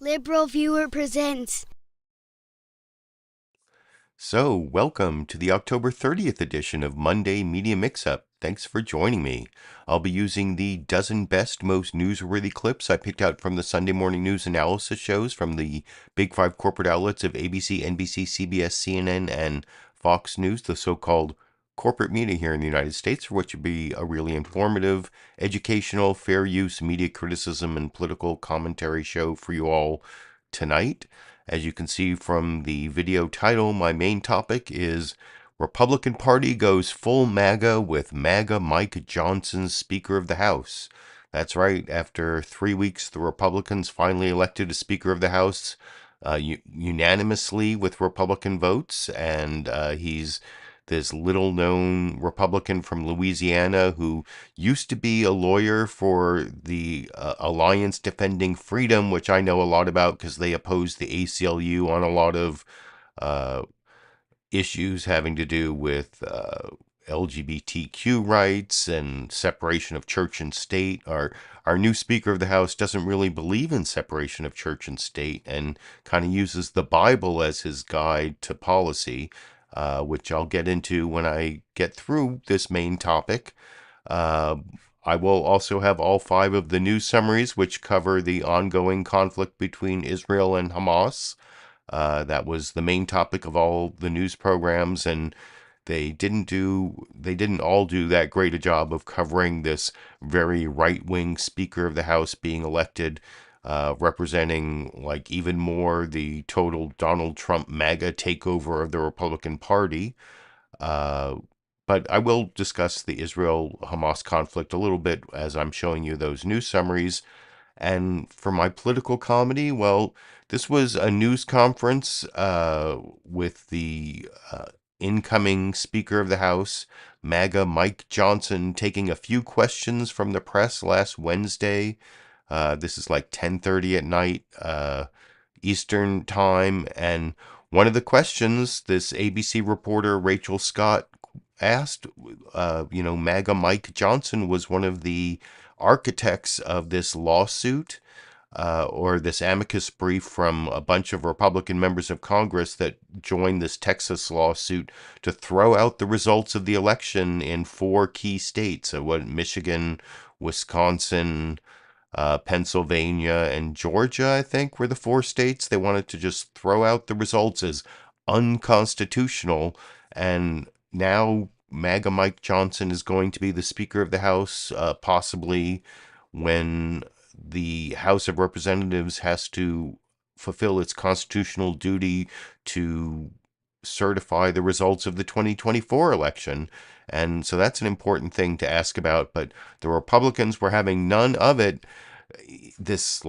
LiberalViewer presents. So, welcome to the October 30th edition of Monday Media Mixup. Thanks for joining me. I'll be using the dozen best, most newsworthy clips I picked out from the Sunday morning news analysis shows from the big five corporate outlets of ABC, NBC, CBS, CNN, and Fox News, the so-called corporate media here in the United States, for which would be a really informative, educational, fair use media criticism and political commentary show for you all tonight. As you can see from the video title, my main topic is Republican Party goes full MAGA with MAGA Mike Johnson Speaker of the House. That's right, after 3 weeks, the Republicans finally elected a Speaker of the House unanimously with Republican votes, and he's this little known Republican from Louisiana who used to be a lawyer for the Alliance Defending Freedom, which I know a lot about because they opposed the ACLU on a lot of uh, issues having to do with LGBTQ rights and separation of church and state. Our new Speaker of the House doesn't really believe in separation of church and state and kind of uses the Bible as his guide to policy, which I'll get into when I get through this main topic. Uh, I will also have all 5 of the news summaries, which cover the ongoing conflict between Israel and Hamas. That was the main topic of all the news programs, and they didn't all do that great a job of covering this very right-wing Speaker of the House being elected, representing like even more the total Donald Trump MAGA takeover of the Republican Party. Uh, but I will discuss the Israel-Hamas conflict a little bit as I'm showing you those news summaries. And for my political comedy, well, this was a news conference with the incoming Speaker of the House, MAGA Mike Johnson, taking a few questions from the press last Wednesday. This is like 10:30 at night Eastern time, and one of the questions this ABC reporter Rachel Scott asked, MAGA Mike Johnson was one of the architects of this lawsuit or this amicus brief from a bunch of Republican members of Congress that joined this Texas lawsuit to throw out the results of the election in 4 key states, Michigan, Wisconsin, Pennsylvania, and Georgia, I think, were the 4 states. They wanted to just throw out the results as unconstitutional, and now MAGA Mike Johnson is going to be the Speaker of the House, possibly when the House of Representatives has to fulfill its constitutional duty to certify the results of the 2024 election. And so that's an important thing to ask about. But the Republicans were having none of it. This,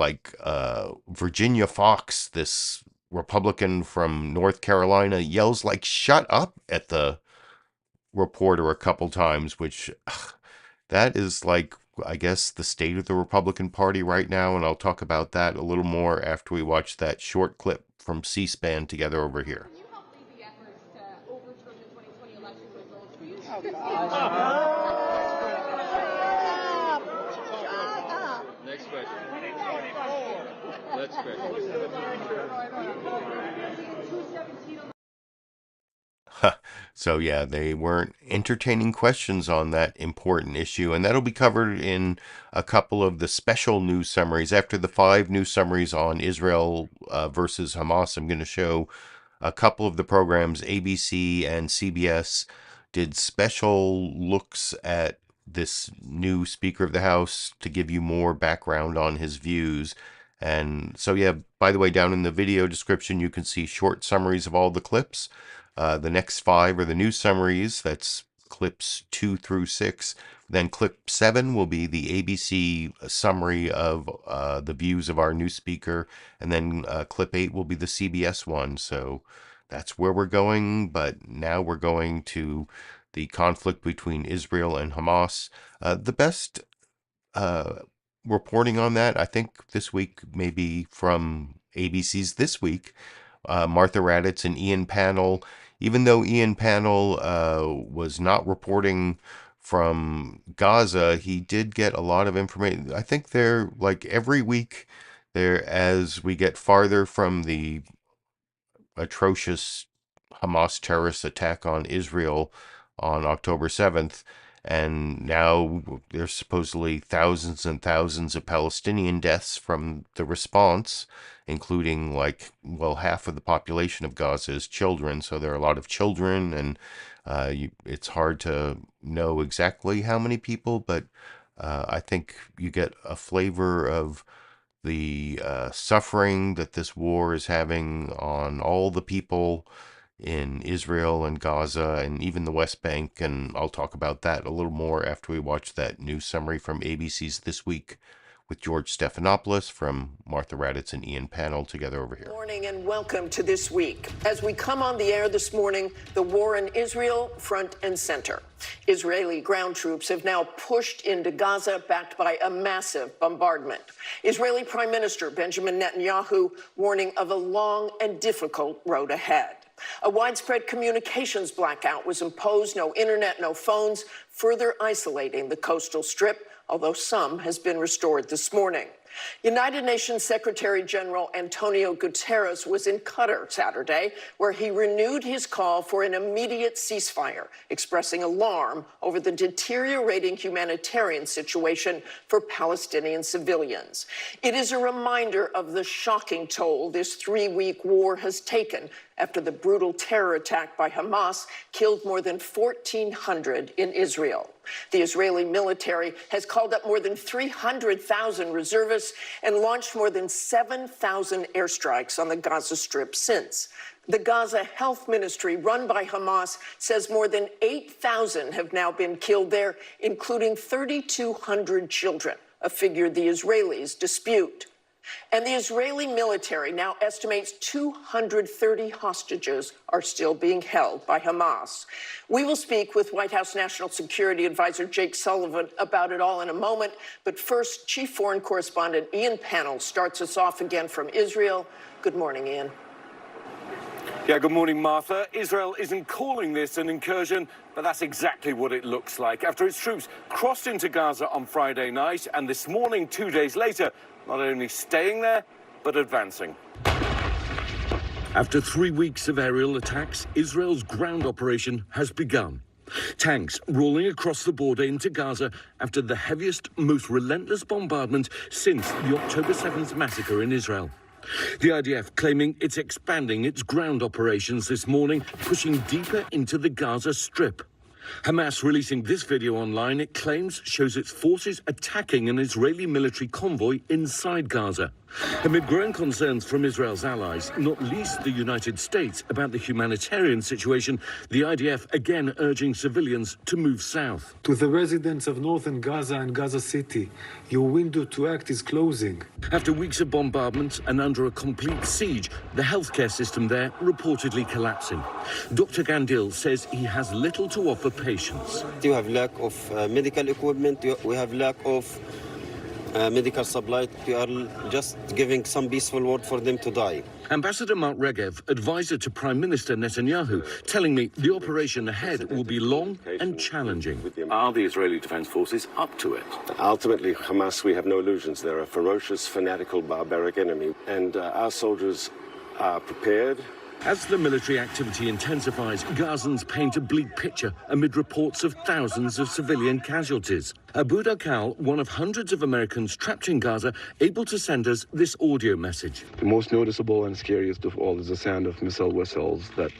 Virginia Foxx, this Republican from North Carolina, yells, like, shut up at the reporter a couple times, which that is like, I guess, the state of the Republican Party right now, and I'll talk about that a little more after we watch that short clip from C-SPAN together over here. Can you help lead the efforts to overturn the 2020 election results for you? Oh, Next question. Next question. So yeah, they weren't entertaining questions on that important issue, and that'll be covered in a couple of the special news summaries. After the 5 news summaries on Israel versus Hamas, I'm going to show a couple of the programs. ABC and CBS did special looks at this new Speaker of the House to give you more background on his views. And so, yeah, by the way, down in the video description, you can see short summaries of all the clips. The next 5 are the news summaries. That's clips 2 through 6. Then clip 7 will be the ABC summary of the views of our new speaker. And then clip 8 will be the CBS one. So that's where we're going. But now we're going to the conflict between Israel and Hamas. The best reporting on that, I think this week, maybe from ABC's This Week, Martha Raddatz and Ian Pannell. Even though Ian Pannell was not reporting from Gaza, he did get a lot of information. I think they're like every week as we get farther from the atrocious Hamas terrorist attack on Israel on October 7th, and now there's supposedly thousands and thousands of Palestinian deaths from the response, including half of the population of Gaza is children, so there are a lot of children, and it's hard to know exactly how many people, but I think you get a flavor of the suffering that this war is having on all the people in Israel and Gaza and even the West Bank, and I'll talk about that a little more after we watch that news summary from ABC's This Week with George Stephanopoulos from Martha Raddatz and Pannell together over here. Good morning and welcome to This Week. As we come on the air this morning, the war in Israel front and center. Israeli ground troops have now pushed into Gaza, backed by a massive bombardment. Israeli Prime Minister Benjamin Netanyahu warning of a long and difficult road ahead. A widespread communications blackout was imposed, no internet, no phones, further isolating the coastal strip, although some has been restored this morning. United Nations Secretary General Antonio Guterres was in Qatar Saturday, where he renewed his call for an immediate ceasefire, expressing alarm over the deteriorating humanitarian situation for Palestinian civilians. It is a reminder of the shocking toll this three-week war has taken after the brutal terror attack by Hamas killed more than 1,400 in Israel. The Israeli military has called up more than 300,000 reservists and launched more than 7,000 airstrikes on the Gaza Strip since. The Gaza Health Ministry, run by Hamas, says more than 8,000 have now been killed there, including 3,200 children, a figure the Israelis dispute. And the Israeli military now estimates 230 hostages are still being held by Hamas. We will speak with White House National Security Advisor Jake Sullivan about it all in a moment. But first, Chief Foreign Correspondent Pannell starts us off again from Israel. Good morning, Ian. Yeah, good morning, Martha. Israel isn't calling this an incursion, but that's exactly what it looks like. After its troops crossed into Gaza on Friday night, and this morning, 2 days later, not only staying there, but advancing. After 3 weeks of aerial attacks, Israel's ground operation has begun. Tanks rolling across the border into Gaza after the heaviest, most relentless bombardment since the October 7th massacre in Israel. The IDF claiming it's expanding its ground operations this morning, pushing deeper into the Gaza Strip. Hamas releasing this video online, it claims shows its forces attacking an Israeli military convoy inside Gaza. Amid growing concerns from Israel's allies, not least the United States, about the humanitarian situation, the IDF again urging civilians to move south. To the residents of northern Gaza and Gaza City, your window to act is closing. After weeks of bombardment and under a complete siege, the healthcare system there reportedly collapsing. Dr. Gandil says he has little to offer patients. You have lack of medical equipment, we have lack of medical supply. We are just giving some peaceful word for them to die. Ambassador Mark Regev, advisor to Prime Minister Netanyahu, telling me the operation ahead will be long and challenging. Are the Israeli Defense Forces up to it? Ultimately, Hamas, we have no illusions. They're a ferocious, fanatical, barbaric enemy, and our soldiers are prepared. As the military activity intensifies, Gazans paint a bleak picture amid reports of thousands of civilian casualties. Abu Dakal, one of hundreds of Americans trapped in Gaza, able to send us this audio message. The most noticeable and scariest of all is the sound of missile whistles that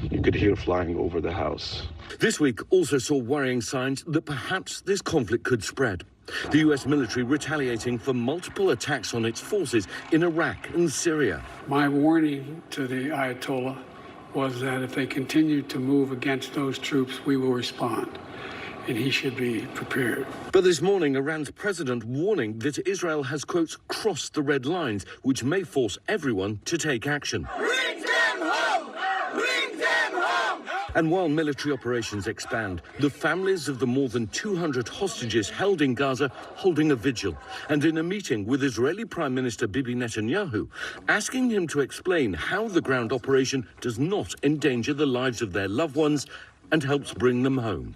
you could hear flying over the house. This week also saw worrying signs that perhaps this conflict could spread. The U.S. military retaliating for multiple attacks on its forces in Iraq and Syria. My warning to the Ayatollah was that if they continue to move against those troops, we will respond, and he should be prepared. But this morning, Iran's president warning that Israel has, quote, crossed the red lines, which may force everyone to take action. Bring them home! Bring them home! And while military operations expand, the families of the more than 200 hostages held in Gaza holding a vigil, and in a meeting with Israeli Prime Minister Bibi Netanyahu, asking him to explain how the ground operation does not endanger the lives of their loved ones and helps bring them home.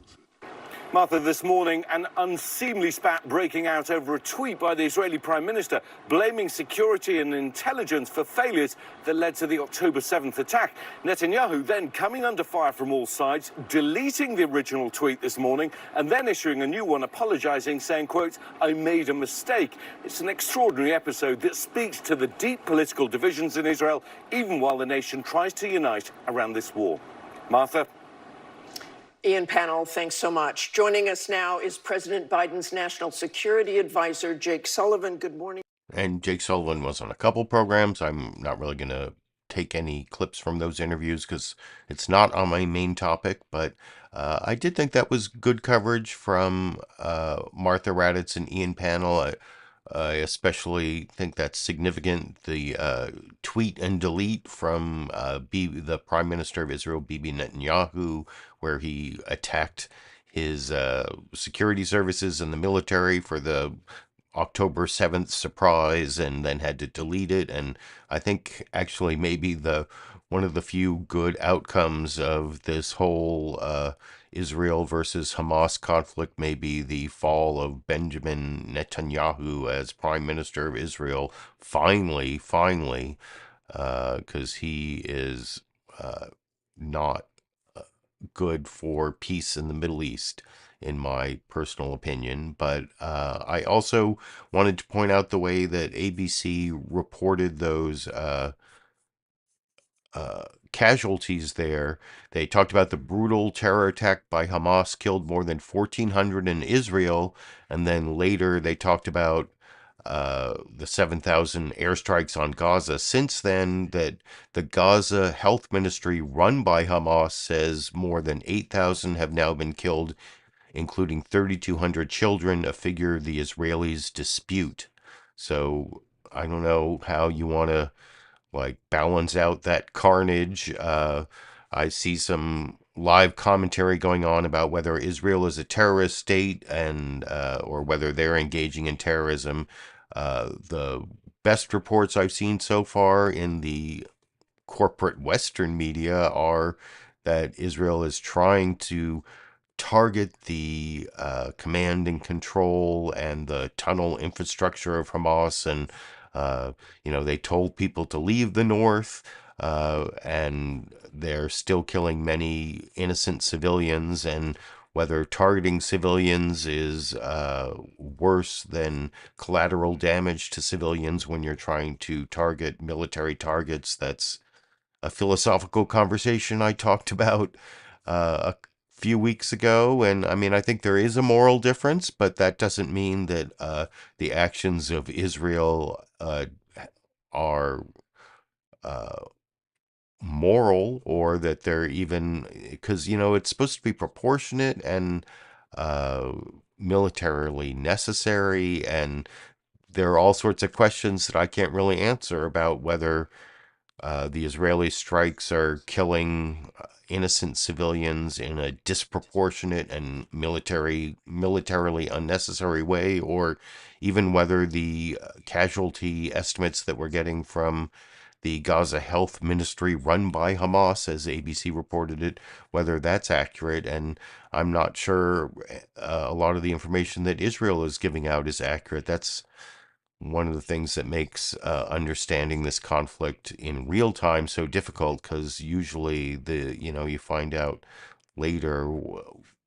Martha, this morning, an unseemly spat breaking out over a tweet by the Israeli Prime Minister blaming security and intelligence for failures that led to the October 7th attack. Netanyahu then coming under fire from all sides, deleting the original tweet this morning and then issuing a new one apologizing, saying, quote, "I made a mistake." It's an extraordinary episode that speaks to the deep political divisions in Israel, even while the nation tries to unite around this war. Martha? Ian Pannell, thanks so much. Joining us now is President Biden's National Security Advisor, Jake Sullivan. Good morning. And Jake Sullivan was on a couple programs. I'm not really going to take any clips from those interviews because it's not on my main topic, but I did think that was good coverage from Martha Raddatz and Ian Pannell. I especially think that's significant, the tweet and delete from the Prime Minister of Israel, Bibi Netanyahu, where he attacked his security services and the military for the October 7th surprise and then had to delete it. And I think actually maybe one of the few good outcomes of this whole Israel versus Hamas conflict may be the fall of Benjamin Netanyahu as Prime Minister of Israel. Finally, because he is not good for peace in the Middle East, in my personal opinion. But I also wanted to point out the way that ABC reported those casualties there. They talked about the brutal terror attack by Hamas killed more than 1,400 in Israel, and then later they talked about the 7,000 airstrikes on Gaza. Since then, that the Gaza Health Ministry run by Hamas says more than 8,000 have now been killed, including 3,200 children, a figure the Israelis dispute. So I don't know how you want to balance out that carnage. I see some live commentary going on about whether Israel is a terrorist state and or whether they're engaging in terrorism. The best reports I've seen so far in the corporate Western media are that Israel is trying to target the command and control and the tunnel infrastructure of Hamas, and they told people to leave the north, and they're still killing many innocent civilians, and whether targeting civilians is worse than collateral damage to civilians when you're trying to target military targets. That's a philosophical conversation I talked about a few weeks ago, and I mean, I think there is a moral difference, but that doesn't mean that the actions of Israel are moral, or that they're even, because it's supposed to be proportionate and militarily necessary, and there are all sorts of questions that I can't really answer about whether the Israeli strikes are killing innocent civilians in a disproportionate and militarily unnecessary way, or even whether the casualty estimates that we're getting from the Gaza Health Ministry run by Hamas, as ABC reported it, whether that's accurate. And I'm not sure a lot of the information that Israel is giving out is accurate. That's one of the things that makes understanding this conflict in real time so difficult, because usually you find out later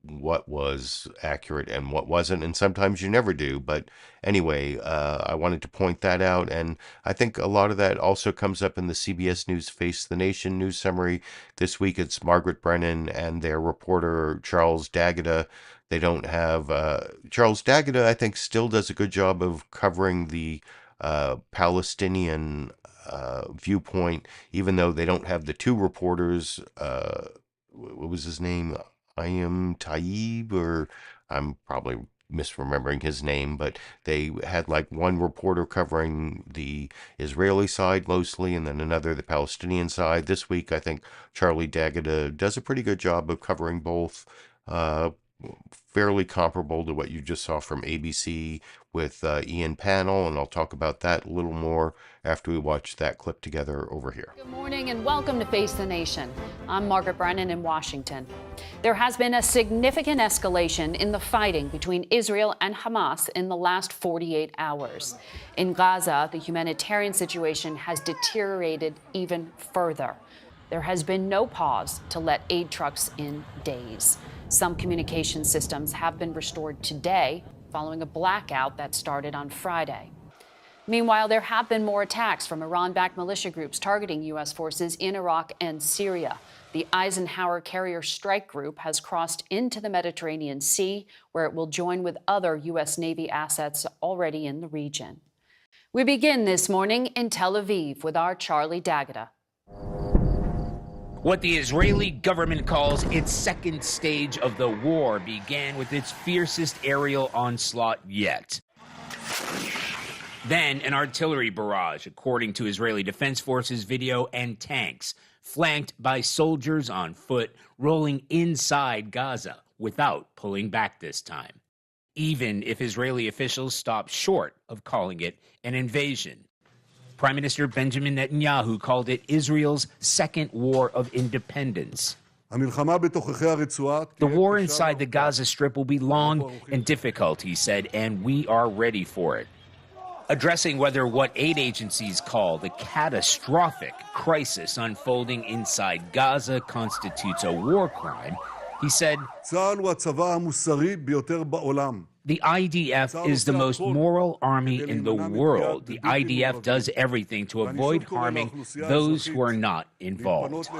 what was accurate and what wasn't, and sometimes you never do. But anyway, I wanted to point that out, and I think a lot of that also comes up in the CBS News Face the Nation news summary. This week it's Margaret Brennan and their reporter Charles D'Agata. They don't have Charles D'Agata, I think, still does a good job of covering the Palestinian viewpoint, even though they don't have the two reporters. What was his name? Ayam Taib, or I'm probably misremembering his name, but they had one reporter covering the Israeli side mostly, and then another the Palestinian side. This week, I think Charlie D'Agata does a pretty good job of covering both. fairly comparable to what you just saw from ABC with Ian Pannell, and I'll talk about that a little more after we watch that clip together over here. Good morning and welcome to Face the Nation. I'm Margaret Brennan in Washington. There has been a significant escalation in the fighting between Israel and Hamas in the last 48 hours. In Gaza, the humanitarian situation has deteriorated even further. There has been no pause to let aid trucks in days. Some communication systems have been restored today following a blackout that started on Friday. Meanwhile, there have been more attacks from Iran-backed militia groups targeting U.S. forces in Iraq and Syria. The Eisenhower Carrier Strike Group has crossed into the Mediterranean Sea, where it will join with other U.S. Navy assets already in the region. We begin this morning in Tel Aviv with our Charlie D'Agata. What the Israeli government calls its second stage of the war began with its fiercest aerial onslaught yet. Then an artillery barrage, according to Israeli Defense Forces video, and tanks, flanked by soldiers on foot rolling inside Gaza without pulling back this time, even if Israeli officials stopped short of calling it an invasion. Prime Minister Benjamin Netanyahu called it Israel's second war of independence. The war inside the Gaza Strip will be long and difficult, he said, and we are ready for it. Addressing whether what aid agencies call the catastrophic crisis unfolding inside Gaza constitutes a war crime, he said, the IDF is the most moral army in the world. The IDF does everything to avoid harming those who are not involved.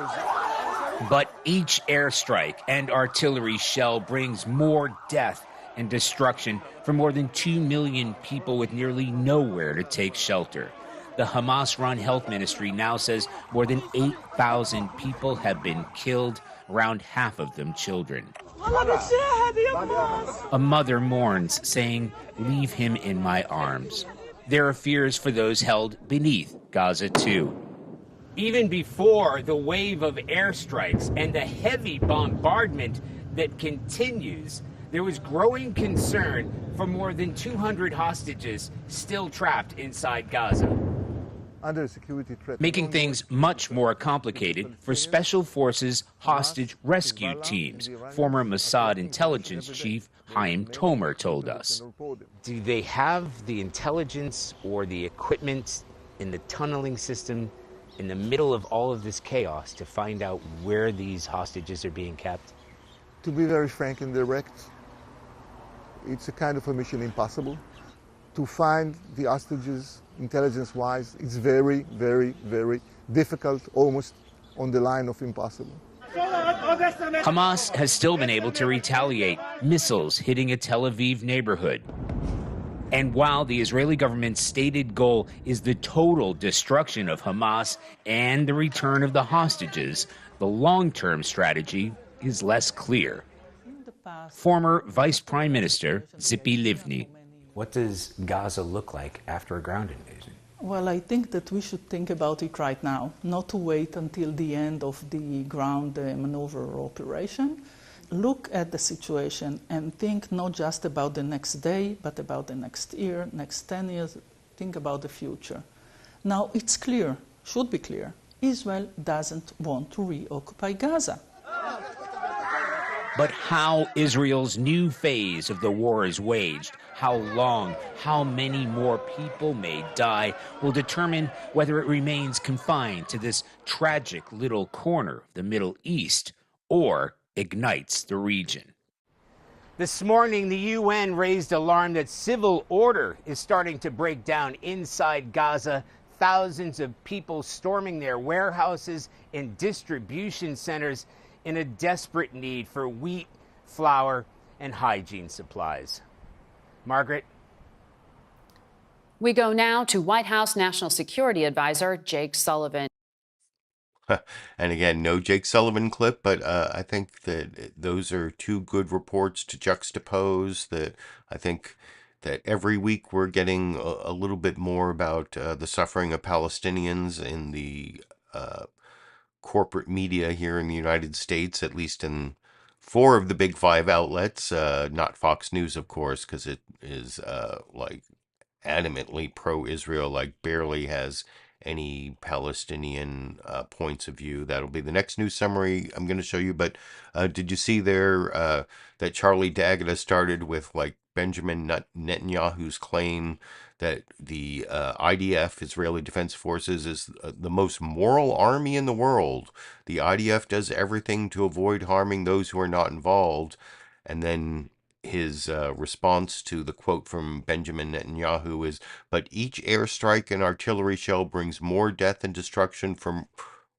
But each airstrike and artillery shell brings more death and destruction for more than 2 million people with nearly nowhere to take shelter. The Hamas-run health ministry now says more than 8,000 people have been killed, around half of them children. A mother mourns, saying, "Leave him in my arms." There are fears for those held beneath Gaza, too. Even before the wave of airstrikes and the heavy bombardment that continues, there was growing concern for more than 200 hostages still trapped inside Gaza. Under security threat. Making things much more complicated for Special Forces hostage rescue teams, former Mossad intelligence chief Chaim Tomer told us. Do they have the intelligence or the equipment in the tunneling system in the middle of all of this chaos to find out where these hostages are being kept? To be very frank and direct, it's a kind of a mission impossible. To find the hostages, intelligence-wise, it's very, very, very difficult, almost on the line of impossible. Hamas has still been able to retaliate, missiles hitting a Tel Aviv neighborhood. And while the Israeli government's stated goal is the total destruction of Hamas and the return of the hostages, the long-term strategy is less clear. Former Vice Prime Minister Tzipi Livni. What does Gaza look like after a ground invasion? Well, I think that we should think about it right now, not to wait until the end of the ground maneuver operation. Look at the situation and think not just about the next day, but about the next year, next 10 years. Think about the future. Now, it's clear, should be clear, Israel doesn't want to reoccupy Gaza. But how Israel's new phase of the war is waged, how long, how many more people may die, will determine whether it remains confined to this tragic little corner of the Middle East or ignites the region. This morning, the UN raised alarm that civil order is starting to break down inside Gaza. Thousands of people storming their warehouses and distribution centers in a desperate need for wheat, flour, and hygiene supplies. Margaret? We go now to White House National Security Advisor Jake Sullivan. And again, no Jake Sullivan clip, but I think that those are two good reports to juxtapose. That I think that every week we're getting a little bit more about the suffering of Palestinians in the corporate media here in the United States, at least in four of the big five outlets, not Fox News, of course, because it is adamantly pro-Israel, like barely has any Palestinian points of view. That'll be the next news summary I'm going to show you. But did you see there that Charlie D'Agata started with like Benjamin Netanyahu's claim that the IDF, Israeli Defense Forces, is the most moral army in the world. The IDF does everything to avoid harming those who are not involved. And then his response to the quote from Benjamin Netanyahu is, but each airstrike and artillery shell brings more death and destruction from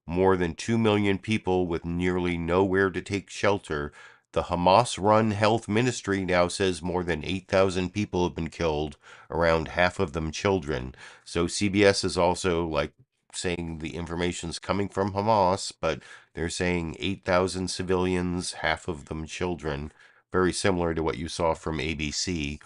more than 2 million people with nearly nowhere to take shelter. The Hamas-run health ministry now says more than 8,000 people have been killed, around half of them children. So CBS is also like saying the information's coming from Hamas, but they're saying 8,000 civilians, half of them children. Very similar to what you saw from ABC.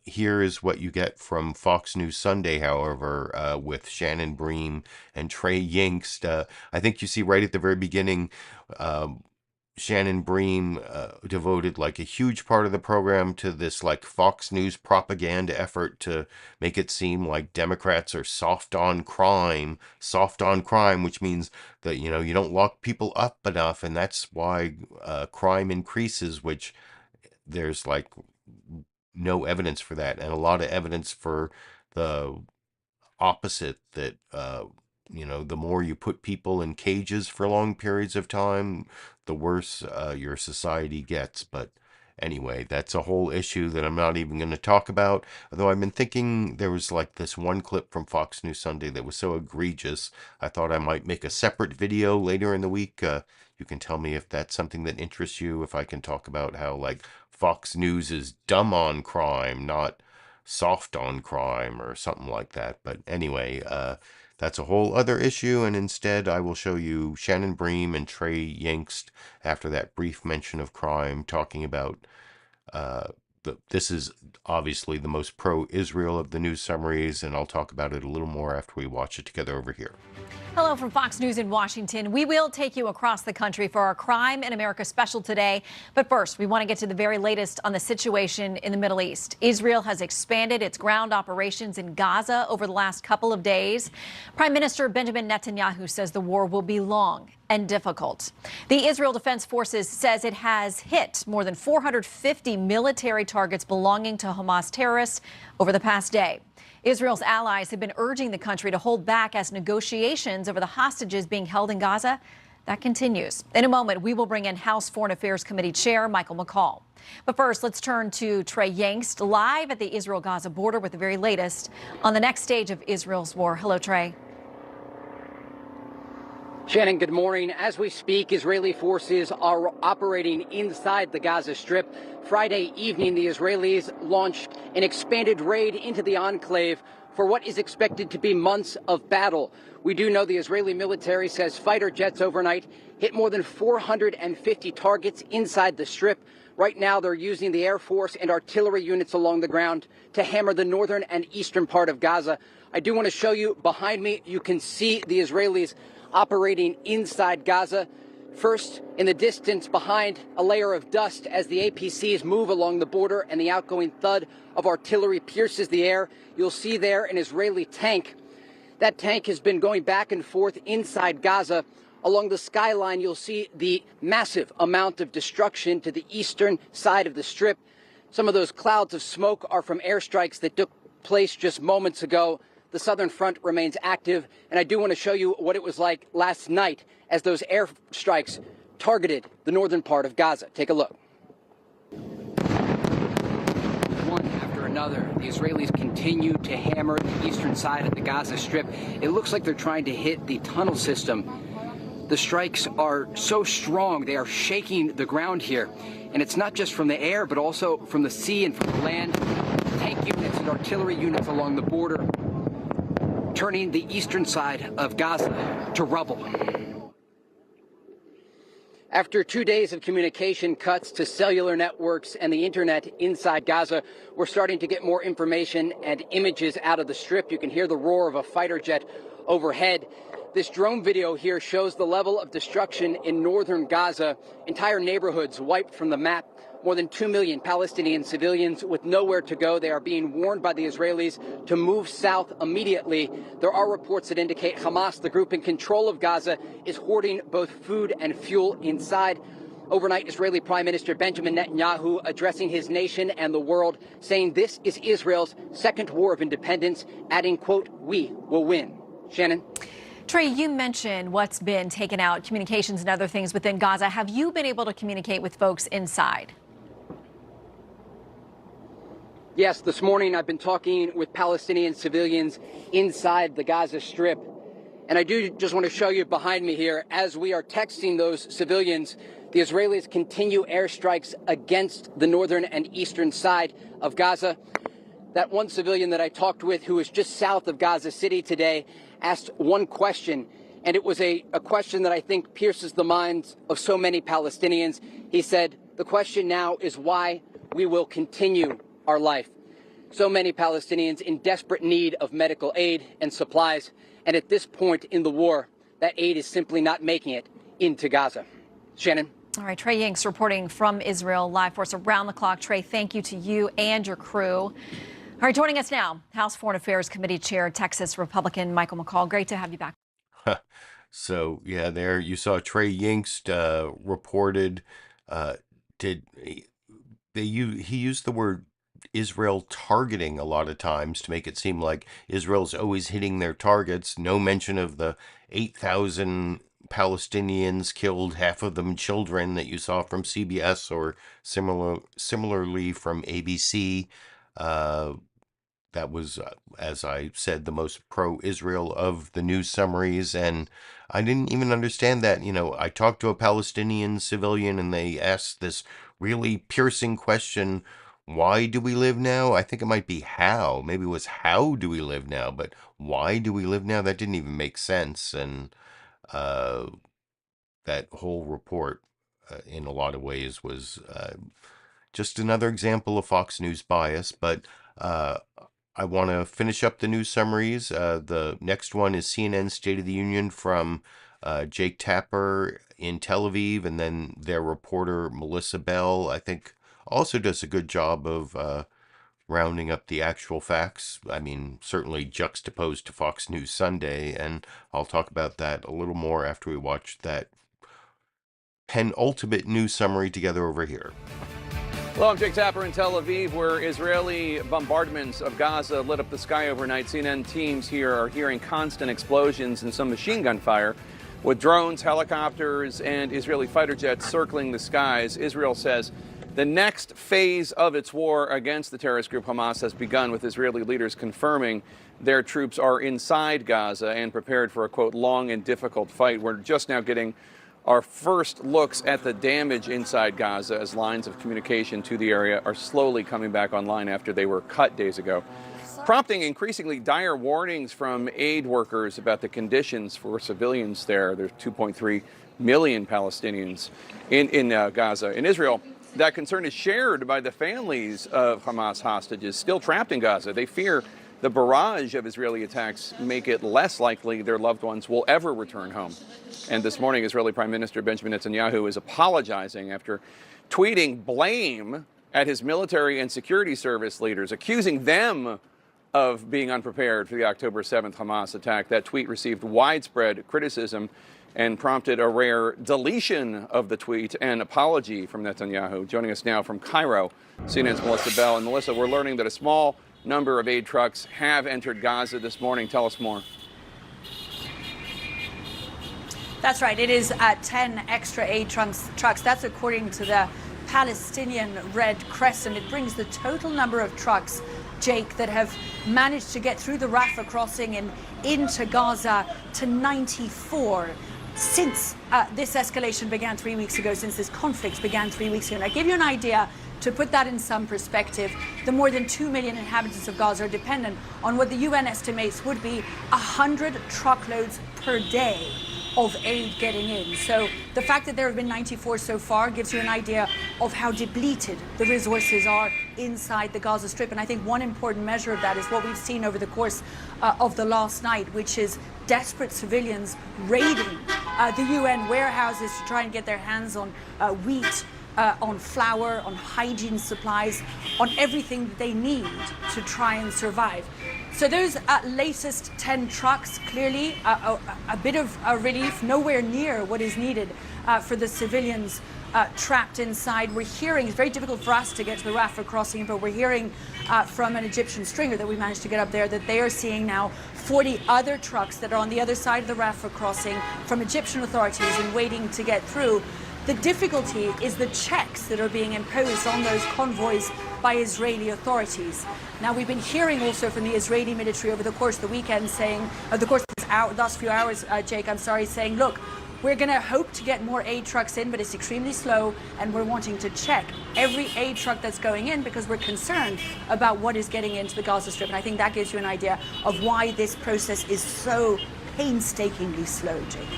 Here is what you get from Fox News Sunday, however, with Shannon Bream and Trey Yingst. I think you see right at the very beginning, Shannon Bream devoted like a huge part of the program to this like Fox News propaganda effort to make it seem like Democrats are soft on crime, which means that, you know, you don't lock people up enough, and that's why crime increases, which there's like no evidence for that, and a lot of evidence for the opposite, that you know, the more you put people in cages for long periods of time, the worse your society gets. But anyway, that's a whole issue that I'm not even going to talk about. Although I've been thinking there was like this one clip from Fox News Sunday that was so egregious, I thought I might make a separate video later in the week. You can tell me if that's something that interests you, if I can talk about how like Fox News is dumb on crime, not soft on crime or something like that. But anyway, that's a whole other issue, and instead I will show you Shannon Bream and Trey Yingst after that brief mention of crime, talking about this is obviously the most pro-Israel of the news summaries, and I'll talk about it a little more after we watch it together over here. Hello from Fox News in Washington. We will take you across the country for our Crime in America special today. But first, we want to get to the very latest on the situation in the Middle East. Israel has expanded its ground operations in Gaza over the last couple of days. Prime Minister Benjamin Netanyahu says the war will be long and difficult. The Israel Defense Forces says it has hit more than 450 military targets belonging to Hamas terrorists over the past day. Israel's allies have been urging the country to hold back as negotiations over the hostages being held in Gaza, that continues. In a moment, we will bring in House Foreign Affairs Committee Chair Michael McCaul. But first, let's turn to Trey Yingst, live at the Israel-Gaza border with the very latest on the next stage of Israel's war. Hello, Trey. Shannon, good morning. As we speak, Israeli forces are operating inside the Gaza Strip. Friday evening, the Israelis launched an expanded raid into the enclave for what is expected to be months of battle. We do know the Israeli military says fighter jets overnight hit more than 450 targets inside the Strip. Right now, they're using the Air Force and artillery units along the ground to hammer the northern and eastern part of Gaza. I do want to show you behind me, you can see the Israelis operating inside Gaza. First, in the distance behind, a layer of dust as the APCs move along the border and the outgoing thud of artillery pierces the air. You'll see there an Israeli tank. That tank has been going back and forth inside Gaza. Along the skyline, you'll see the massive amount of destruction to the eastern side of the Strip. Some of those clouds of smoke are from airstrikes that took place just moments ago. The southern front remains active, and I do want to show you what it was like last night as those airstrikes targeted the northern part of Gaza. Take a look. One after another, the Israelis continue to hammer the eastern side of the Gaza Strip. It looks like they're trying to hit the tunnel system. The strikes are so strong, they are shaking the ground here. And it's not just from the air, but also from the sea and from the land. Tank units and artillery units along the border, turning the eastern side of Gaza to rubble. After 2 days of communication cuts to cellular networks and the internet inside Gaza, we're starting to get more information and images out of the Strip. You can hear the roar of a fighter jet overhead. This drone video here shows the level of destruction in northern Gaza. Entire neighborhoods wiped from the map. More than 2 million Palestinian civilians with nowhere to go. They are being warned by the Israelis to move south immediately. There are reports that indicate Hamas, the group in control of Gaza, is hoarding both food and fuel inside. Overnight, Israeli Prime Minister Benjamin Netanyahu addressing his nation and the world, saying this is Israel's second war of independence, adding, quote, "We will win." Shannon? Trey, you mentioned what's been taken out, communications and other things within Gaza. Have you been able to communicate with folks inside? Yes, this morning I've been talking with Palestinian civilians inside the Gaza Strip. And I do just want to show you behind me here, as we are texting those civilians, the Israelis continue airstrikes against the northern and eastern side of Gaza. That one civilian that I talked with, who was just south of Gaza City today, asked one question, and it was a question that I think pierces the minds of so many Palestinians. He said, the question now is why we will continue our life. So many Palestinians in desperate need of medical aid and supplies, and at this point in the war, that aid is simply not making it into Gaza. Shannon? All right, Trey Yingst reporting from Israel, live for us around the clock. Trey, thank you to you and your crew. All right, joining us now, House Foreign Affairs Committee Chair, Texas Republican Michael McCaul. Great to have you back. So, yeah, there you saw Trey Yingst reported, he used the word Israel targeting a lot of times to make it seem like Israel's always hitting their targets. No mention of the 8,000 Palestinians killed, half of them children, that you saw from CBS or similarly from ABC. That was, as I said, the most pro-Israel of the news summaries, and I didn't even understand that. You know, I talked to a Palestinian civilian, and they asked this really piercing question, why do we live now? I think it might be how. Maybe it was how do we live now, but why do we live now? That didn't even make sense, and that whole report, in a lot of ways, was just another example of Fox News bias, but I want to finish up the news summaries. The next one is CNN State of the Union from Jake Tapper in Tel Aviv, and then their reporter Melissa Bell, I think, also does a good job of rounding up the actual facts. I mean, certainly juxtaposed to Fox News Sunday, and I'll talk about that a little more after we watch that penultimate news summary together over here. Hello, I'm Jake Tapper in Tel Aviv, where Israeli bombardments of Gaza lit up the sky overnight. CNN teams here are hearing constant explosions and some machine gun fire, with drones, helicopters, and Israeli fighter jets circling the skies. Israel says the next phase of its war against the terrorist group Hamas has begun, with Israeli leaders confirming their troops are inside Gaza and prepared for a, quote, long and difficult fight. We're just now getting our first looks at the damage inside Gaza as lines of communication to the area are slowly coming back online after they were cut days ago, prompting increasingly dire warnings from aid workers about the conditions for civilians there. There's 2.3 million Palestinians in Gaza. In Israel, that concern is shared by the families of Hamas hostages still trapped in Gaza. They fear the barrage of Israeli attacks make it less likely their loved ones will ever return home. And this morning, Israeli Prime Minister Benjamin Netanyahu is apologizing after tweeting blame at his military and security service leaders, accusing them of being unprepared for the October 7th Hamas attack. That tweet received widespread criticism and prompted a rare deletion of the tweet and apology from Netanyahu. Joining us now from Cairo, CNN's Melissa Bell. And Melissa, we're learning that a small number of aid trucks have entered Gaza this morning. Tell us more. That's right. It is 10 extra aid trucks. That's according to the Palestinian Red Crescent. It brings the total number of trucks, Jake, that have managed to get through the Rafah crossing and into Gaza to 94 since this escalation began 3 weeks ago, since this conflict began 3 weeks ago. And I give you an idea, to put that in some perspective, the more than 2 million inhabitants of Gaza are dependent on what the UN estimates would be 100 truckloads per day of aid getting in. So the fact that there have been 94 so far gives you an idea of how depleted the resources are inside the Gaza Strip. And I think one important measure of that is what we've seen over the course of the last night, which is desperate civilians raiding the UN warehouses to try and get their hands on wheat, on flour, on hygiene supplies, on everything that they need to try and survive. So those latest 10 trucks, clearly a bit of relief, nowhere near what is needed for the civilians trapped inside. We're hearing, it's very difficult for us to get to the Rafah crossing, but we're hearing from an Egyptian stringer that we managed to get up there that they are seeing now 40 other trucks that are on the other side of the Rafah crossing from Egyptian authorities and waiting to get through. The difficulty is the checks that are being imposed on those convoys by Israeli authorities. Now, we've been hearing also from the Israeli military over the course of the weekend saying, the course of this last few hours, Jake, saying, look, we're going to hope to get more aid trucks in, but it's extremely slow, and we're wanting to check every aid truck that's going in because we're concerned about what is getting into the Gaza Strip. And I think that gives you an idea of why this process is so painstakingly slow, Jake.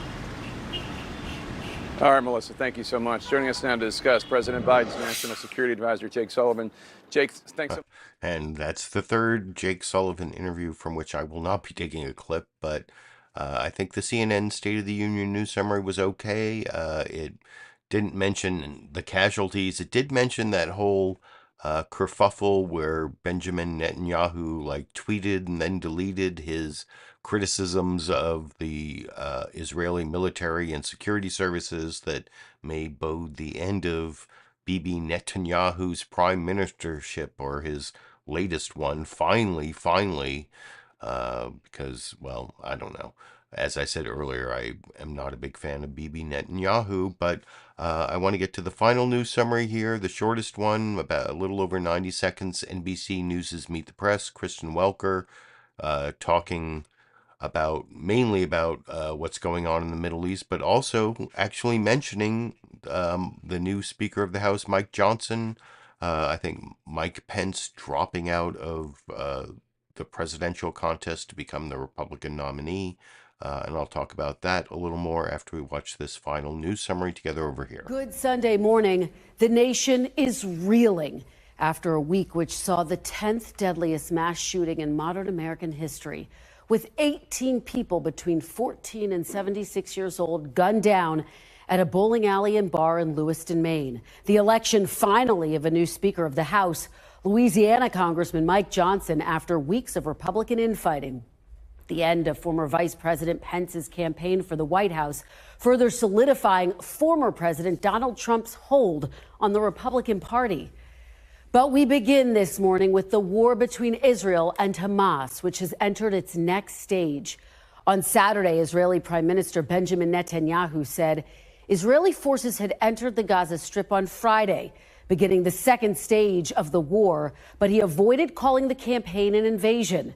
All right, Melissa, thank you so much. Joining us now to discuss President Biden's National Security Advisor, Jake Sullivan. Jake, thanks so much. And that's the third Jake Sullivan interview from which I will not be taking a clip, but I think the CNN State of the Union news summary was okay. It didn't mention the casualties. It did mention that whole kerfuffle where Benjamin Netanyahu tweeted and then deleted his criticisms of the Israeli military and security services that may bode the end of Bibi Netanyahu's prime ministership, or his latest one, finally, because, well, I don't know. As I said earlier, I am not a big fan of Bibi Netanyahu, but I want to get to the final news summary here, the shortest one, about a little over 90 seconds. NBC News' Meet the Press, Kristen Welker, talking mainly about what's going on in the Middle East, but also actually mentioning the new Speaker of the House, Mike Johnson. I think Mike Pence dropping out of the presidential contest to become the Republican nominee. And I'll talk about that a little more after we watch this final news summary together over here. Good Sunday morning. The nation is reeling after a week which saw the 10th deadliest mass shooting in modern American history, with 18 people between 14 and 76 years old gunned down at a bowling alley and bar in Lewiston, Maine. The election finally of a new Speaker of the House, Louisiana Congressman Mike Johnson, after weeks of Republican infighting. The end of former Vice President Pence's campaign for the White House, further solidifying former President Donald Trump's hold on the Republican Party. But we begin this morning with the war between Israel and Hamas, which has entered its next stage. On Saturday, Israeli Prime Minister Benjamin Netanyahu said Israeli forces had entered the Gaza Strip on Friday, beginning the second stage of the war, but he avoided calling the campaign an invasion.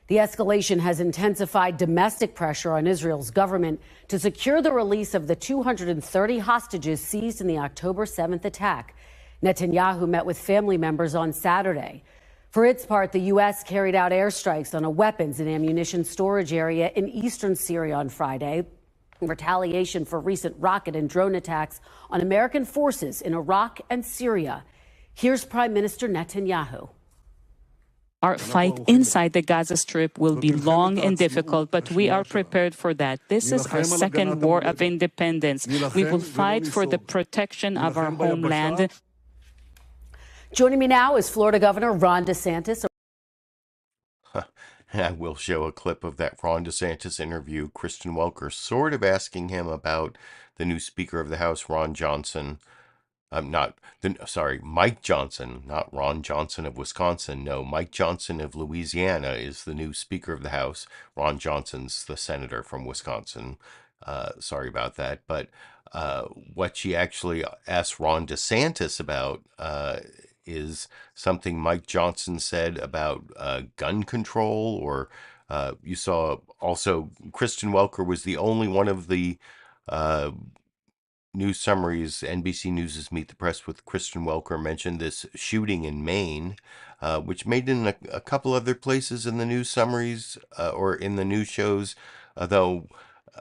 The escalation has intensified domestic pressure on Israel's government to secure the release of the 230 hostages seized in the October 7th attack. Netanyahu met with family members on Saturday. For its part, the U.S. carried out airstrikes on a weapons and ammunition storage area in eastern Syria on Friday, in retaliation for recent rocket and drone attacks on American forces in Iraq and Syria. Here's Prime Minister Netanyahu. Our fight inside the Gaza Strip will be long and difficult, but we are prepared for that. This is our second war of independence. We will fight for the protection of our homeland. Joining me now is Florida Governor Ron DeSantis. And I will show a clip of that Ron DeSantis interview. Kristen Welker sort of asking him about the new Speaker of the House, Mike Johnson, not Ron Johnson of Wisconsin. No, Mike Johnson of Louisiana is the new Speaker of the House. Ron Johnson's the senator from Wisconsin. Sorry about that. But what she actually asked Ron DeSantis about is something Mike Johnson said about gun control, or you saw also Kristen Welker was the only one of the news summaries. NBC News' Meet the Press with Kristen Welker mentioned this shooting in Maine, which made it in a couple other places in the news summaries or in the news shows, though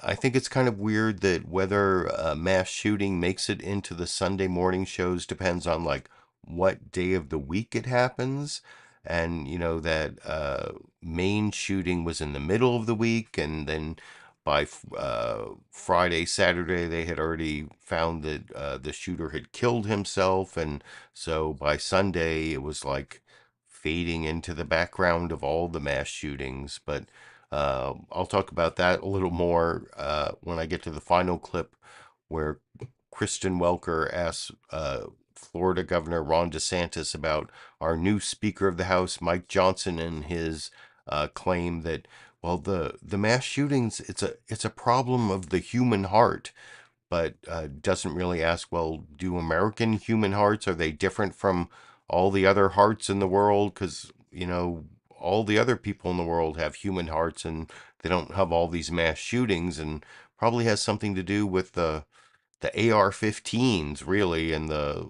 I think it's kind of weird that whether a mass shooting makes it into the Sunday morning shows depends on what day of the week it happens. and that Maine shooting was in the middle of the week, and then by Friday, Saturday, they had already found that the shooter had killed himself, and so by Sunday it was like fading into the background of all the mass shootings. But I'll talk about that a little more when I get to the final clip, where Kristen Welker asks Florida Governor Ron DeSantis about our new Speaker of the House, Mike Johnson, and his claim that, well, the mass shootings, it's a problem of the human heart, but doesn't really ask, well, do American human hearts, are they different from all the other hearts in the world? Because, all the other people in the world have human hearts, and they don't have all these mass shootings, and probably has something to do with the AR-15s, really, and the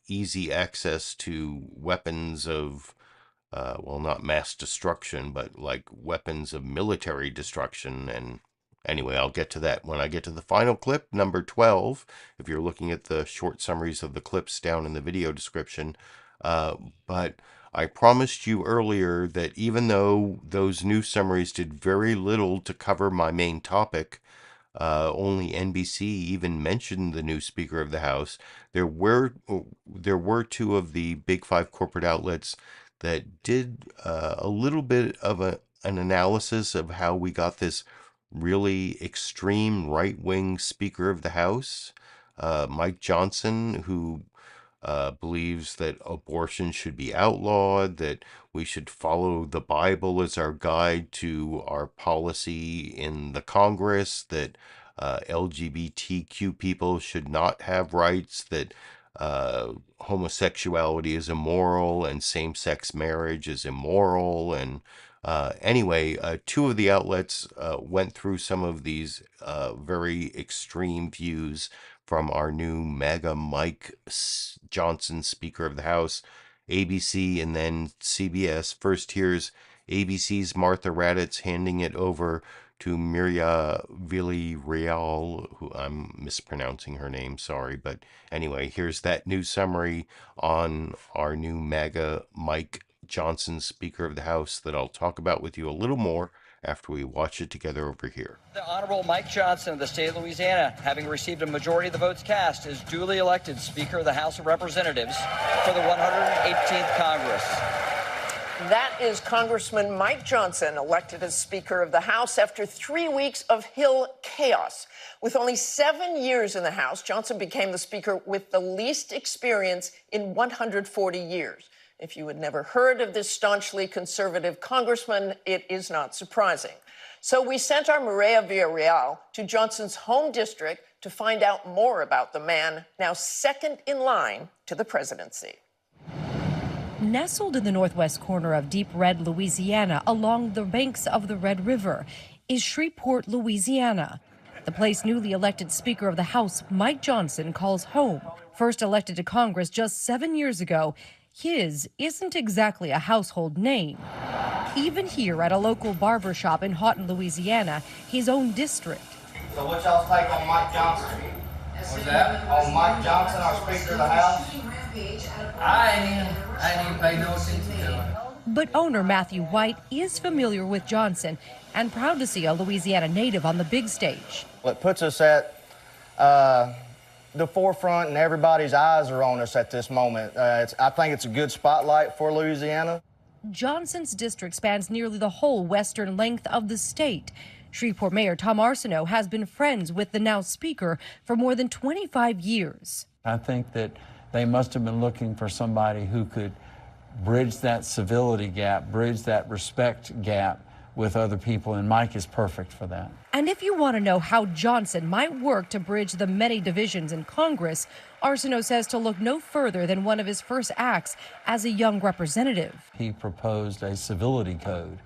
easy access to weapons of, well, not mass destruction, but like weapons of military destruction. And anyway, I'll get to that when I get to the final clip, number 12, if you're looking at the short summaries of the clips down in the video description. But I promised you earlier that even though those news summaries did very little to cover my main topic, only NBC even mentioned the new Speaker of the House, there were two of the big five corporate outlets that did a little bit of an analysis of how we got this really extreme right-wing Speaker of the House, Mike Johnson, who believes that abortion should be outlawed, that we should follow the Bible as our guide to our policy in the Congress, that LGBTQ people should not have rights, that homosexuality is immoral and same-sex marriage is immoral. And anyway, two of the outlets went through some of these very extreme views from our new MAGA Mike Johnson Speaker of the House, ABC, and then CBS. First, here's ABC's Martha Raddatz handing it over to Mireya Villarreal, who I'm mispronouncing her name, sorry. But anyway, here's that news summary on our new MAGA Mike Johnson Speaker of the House that I'll talk about with you a little more after we watch it together over here. The Honorable Mike Johnson of the state of Louisiana, having received a majority of the votes cast, is duly elected Speaker of the House of Representatives for the 118th Congress. That is Congressman Mike Johnson, elected as Speaker of the House after 3 weeks of Hill chaos. With only 7 years in the House, Johnson became the Speaker with the least experience in 140 years. If you had never heard of this staunchly conservative congressman, it is not surprising. So we sent our Mireya Villarreal to Johnson's home district to find out more about the man now second in line to the presidency. Nestled in the northwest corner of deep red Louisiana along the banks of the Red River is Shreveport, Louisiana, the place newly elected Speaker of the House Mike Johnson calls home. First elected to Congress just 7 years ago, his isn't exactly a household name. Even here at a local barber shop in Houghton, Louisiana, his own district. So what y'all's take on Mike Johnson? What's that? On Mike Johnson, our Speaker of the House? I ain't even pay no attention to him. But owner Matthew White is familiar with Johnson and proud to see a Louisiana native on the big stage. It puts us at the forefront, and everybody's eyes are on us at this moment. I think it's a good spotlight for Louisiana. Johnson's district spans nearly the whole western length of the state. Shreveport Mayor Tom Arsenault has been friends with the now Speaker for more than 25 years. I think that they must have been looking for somebody who could bridge that civility gap, bridge that respect gap with other people, and Mike is perfect for that. And if you want to know how Johnson might work to bridge the many divisions in Congress, Arsenault says to look no further than one of his first acts as a young representative. He proposed a civility code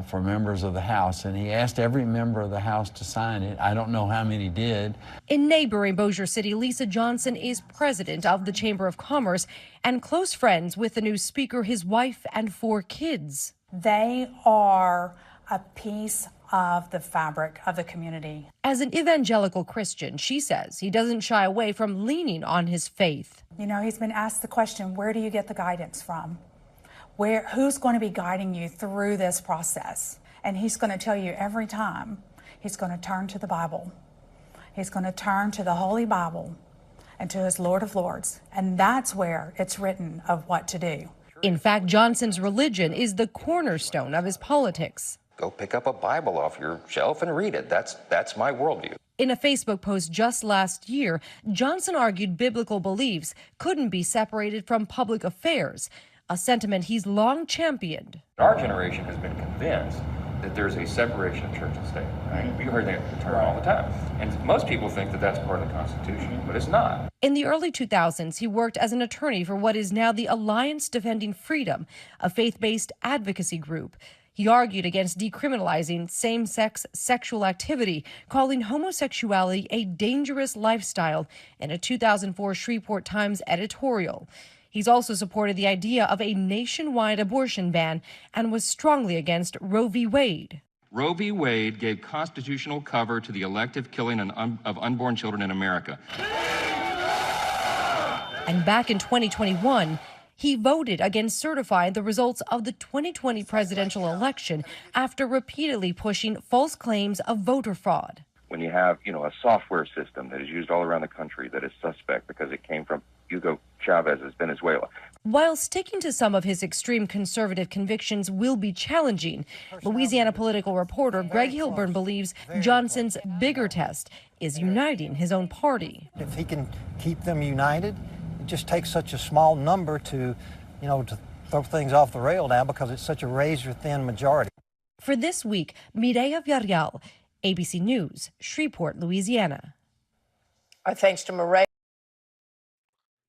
for members of the House, and he asked every member of the House to sign it. I don't know how many did. In neighboring Bossier City, Lisa Johnson is president of the Chamber of Commerce and close friends with the new Speaker, his wife, and 4 kids. They are a piece of the fabric of the community. As an evangelical Christian, she says he doesn't shy away from leaning on his faith. You know, he's been asked the question, where do you get the guidance from? Who's going to be guiding you through this process? And he's going to tell you every time, he's going to turn to the Bible. He's going to turn to the Holy Bible and to his Lord of Lords. And that's where it's written of what to do. In fact, Johnson's religion is the cornerstone of his politics. Go pick up a Bible off your shelf and read it. That's my worldview. In a Facebook post just last year, Johnson argued biblical beliefs couldn't be separated from public affairs, a sentiment he's long championed. Our generation has been convinced that there's a separation of church and state. Right? We heard that term all the time. And most people think that that's part of the Constitution, but it's not. In the early 2000s, he worked as an attorney for what is now the Alliance Defending Freedom, a faith-based advocacy group. He argued against decriminalizing same-sex sexual activity, calling homosexuality a dangerous lifestyle in a 2004 Shreveport Times editorial. He's also supported the idea of a nationwide abortion ban and was strongly against Roe v. Wade. Roe v. Wade gave constitutional cover to the elective killing of unborn children in America. And back in 2021, he voted against certifying the results of the 2020 presidential election after repeatedly pushing false claims of voter fraud. When you have, a software system that is used all around the country that is suspect because it came from Hugo Chavez's Venezuela. While sticking to some of his extreme conservative convictions will be challenging, Louisiana political reporter Greg Hilburn believes Johnson's bigger test is uniting his own party. If he can keep them united, it just takes such a small number to throw things off the rail now because it's such a razor-thin majority. For this week, Mireya Villarreal, ABC News, Shreveport, Louisiana. Our thanks to Mireya.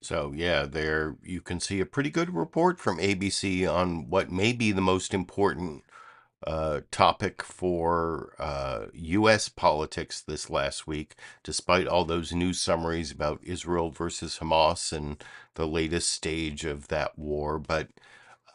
So, yeah, there you can see a pretty good report from ABC on what may be the most important topic for U.S. politics this last week, despite all those news summaries about Israel versus Hamas and the latest stage of that war. But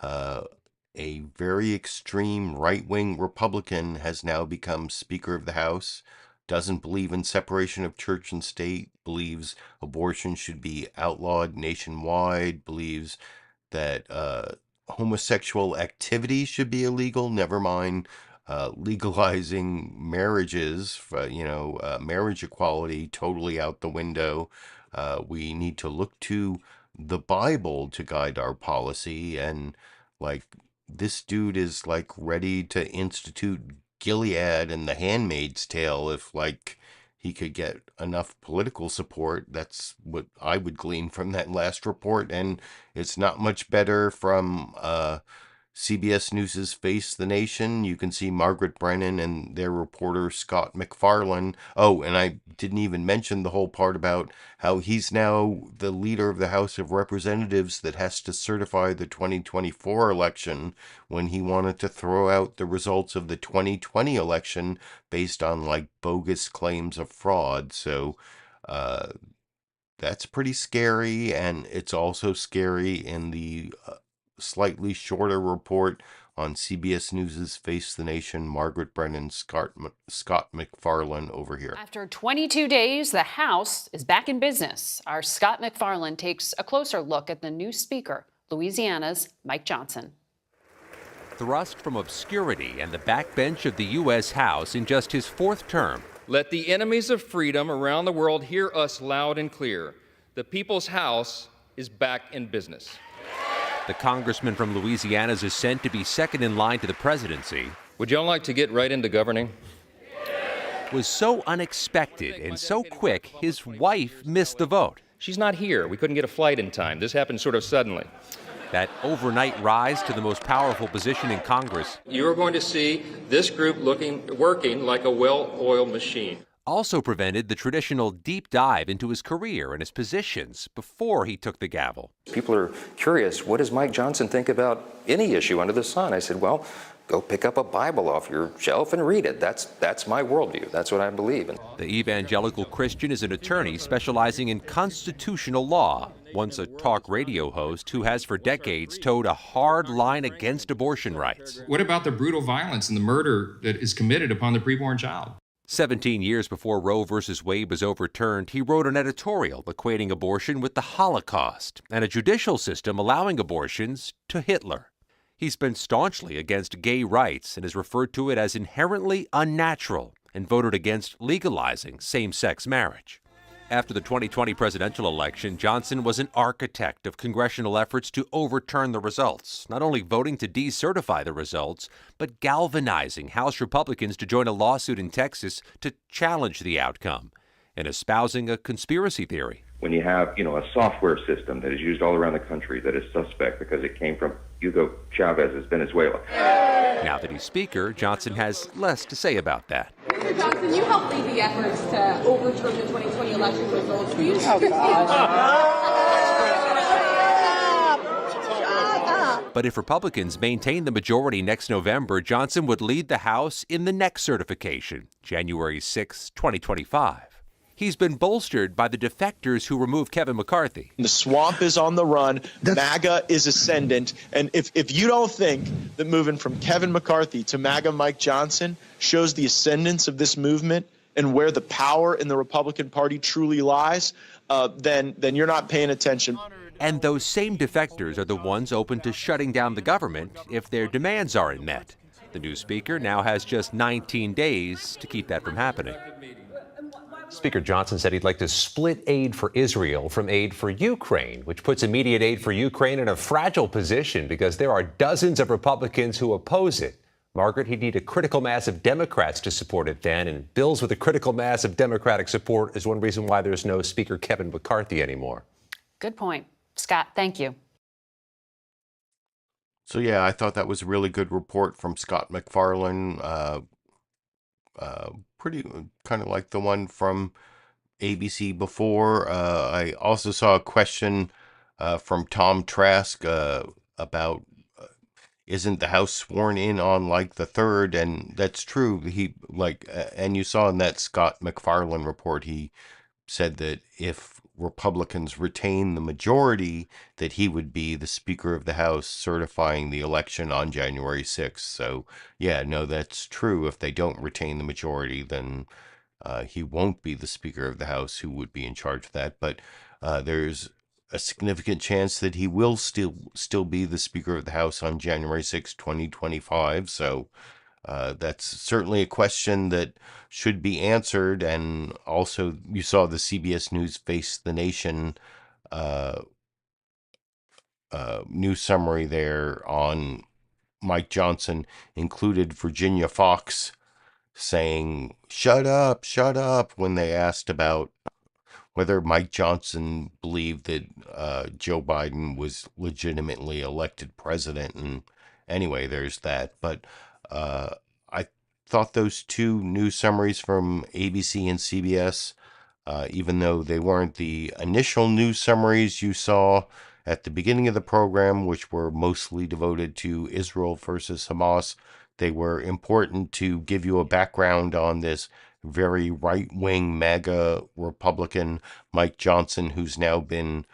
a very extreme right-wing Republican has now become Speaker of the House, doesn't believe in separation of church and state, believes abortion should be outlawed nationwide, believes that homosexual activity should be illegal, never mind legalizing marriages, marriage equality totally out the window. We need to look to the Bible to guide our policy, and this dude is ready to institute Gilead and The Handmaid's Tale if he could get enough political support. That's what I would glean from that last report, and it's not much better from CBS News's Face the Nation. You can see Margaret Brennan and their reporter Scott McFarlane. Oh, and I didn't even mention the whole part about how he's now the leader of the House of Representatives that has to certify the 2024 election when he wanted to throw out the results of the 2020 election based on bogus claims of fraud. So that's pretty scary, and it's also scary in the slightly shorter report on CBS News's Face the Nation. Margaret Brennan, Scott McFarlane over here. After 22 days, the House is back in business. Our Scott McFarlane takes a closer look at the new Speaker, Louisiana's Mike Johnson. Thrust from obscurity and the backbench of the U.S. House in just his fourth term. Let the enemies of freedom around the world hear us loud and clear. The People's House is back in business. The congressman from Louisiana's ascent to be second in line to the presidency. Would y'all like to get right into governing? Was so unexpected and so quick, his wife missed the vote. She's not here. We couldn't get a flight in time. This happened sort of suddenly. That overnight rise to the most powerful position in Congress. You're going to see this group working like a well-oiled machine. Also prevented the traditional deep dive into his career and his positions before he took the gavel. People are curious, what does Mike Johnson think about any issue under the sun? I said, well, go pick up a Bible off your shelf and read it. That's my worldview. That's what I believe in. The evangelical Christian is an attorney specializing in constitutional law, once a talk radio host who has for decades towed a hard line against abortion rights. What about the brutal violence and the murder that is committed upon the preborn child? 17 years before Roe v. Wade was overturned, he wrote an editorial equating abortion with the Holocaust and a judicial system allowing abortions to Hitler. He's been staunchly against gay rights and has referred to it as inherently unnatural and voted against legalizing same-sex marriage. After the 2020 presidential election, Johnson was an architect of congressional efforts to overturn the results, not only voting to decertify the results, but galvanizing House Republicans to join a lawsuit in Texas to challenge the outcome and espousing a conspiracy theory. When you have, a software system that is used all around the country that is suspect because it came from Hugo Chavez's Venezuela. Now that he's Speaker, Johnson has less to say about that. Mr. Johnson, you helped lead the efforts to overturn the 2020 election results. Will you But if Republicans maintain the majority next November, Johnson would lead the House in the next certification, January 6, 2025. He's been bolstered by the defectors who removed Kevin McCarthy. The swamp is on the run. MAGA is ascendant. And if you don't think that moving from Kevin McCarthy to MAGA Mike Johnson shows the ascendance of this movement and where the power in the Republican Party truly lies, then you're not paying attention. And those same defectors are the ones open to shutting down the government if their demands aren't met. The new Speaker now has just 19 days to keep that from happening. Speaker Johnson said he'd like to split aid for Israel from aid for Ukraine, which puts immediate aid for Ukraine in a fragile position because there are dozens of Republicans who oppose it. Margaret, he'd need a critical mass of Democrats to support it then, and bills with a critical mass of Democratic support is one reason why there's no Speaker Kevin McCarthy anymore. Good point. Scott, thank you. So, yeah, I thought that was a really good report from Scott MacFarlane. Pretty kind of like the one from ABC before. I also saw a question from Tom Trask about isn't the House sworn in on like the 3rd? And that's true. He and you saw in that Scott MacFarlane report, he said that if Republicans retain the majority, that he would be the Speaker of the House certifying the election on January 6th. So, yeah, no, that's true. If they don't retain the majority, then he won't be the Speaker of the House who would be in charge of that. But there's a significant chance that he will still be the Speaker of the House on January 6th, 2025. So that's certainly a question that should be answered. And also, you saw the CBS News Face the Nation news summary there on Mike Johnson included Virginia Foxx saying, shut up, when they asked about whether Mike Johnson believed that Joe Biden was legitimately elected president. And anyway, there's that. But I thought those two news summaries from ABC and CBS, even though they weren't the initial news summaries you saw at the beginning of the program, which were mostly devoted to Israel versus Hamas, they were important to give you a background on this very right-wing MAGA Republican Mike Johnson, who's now been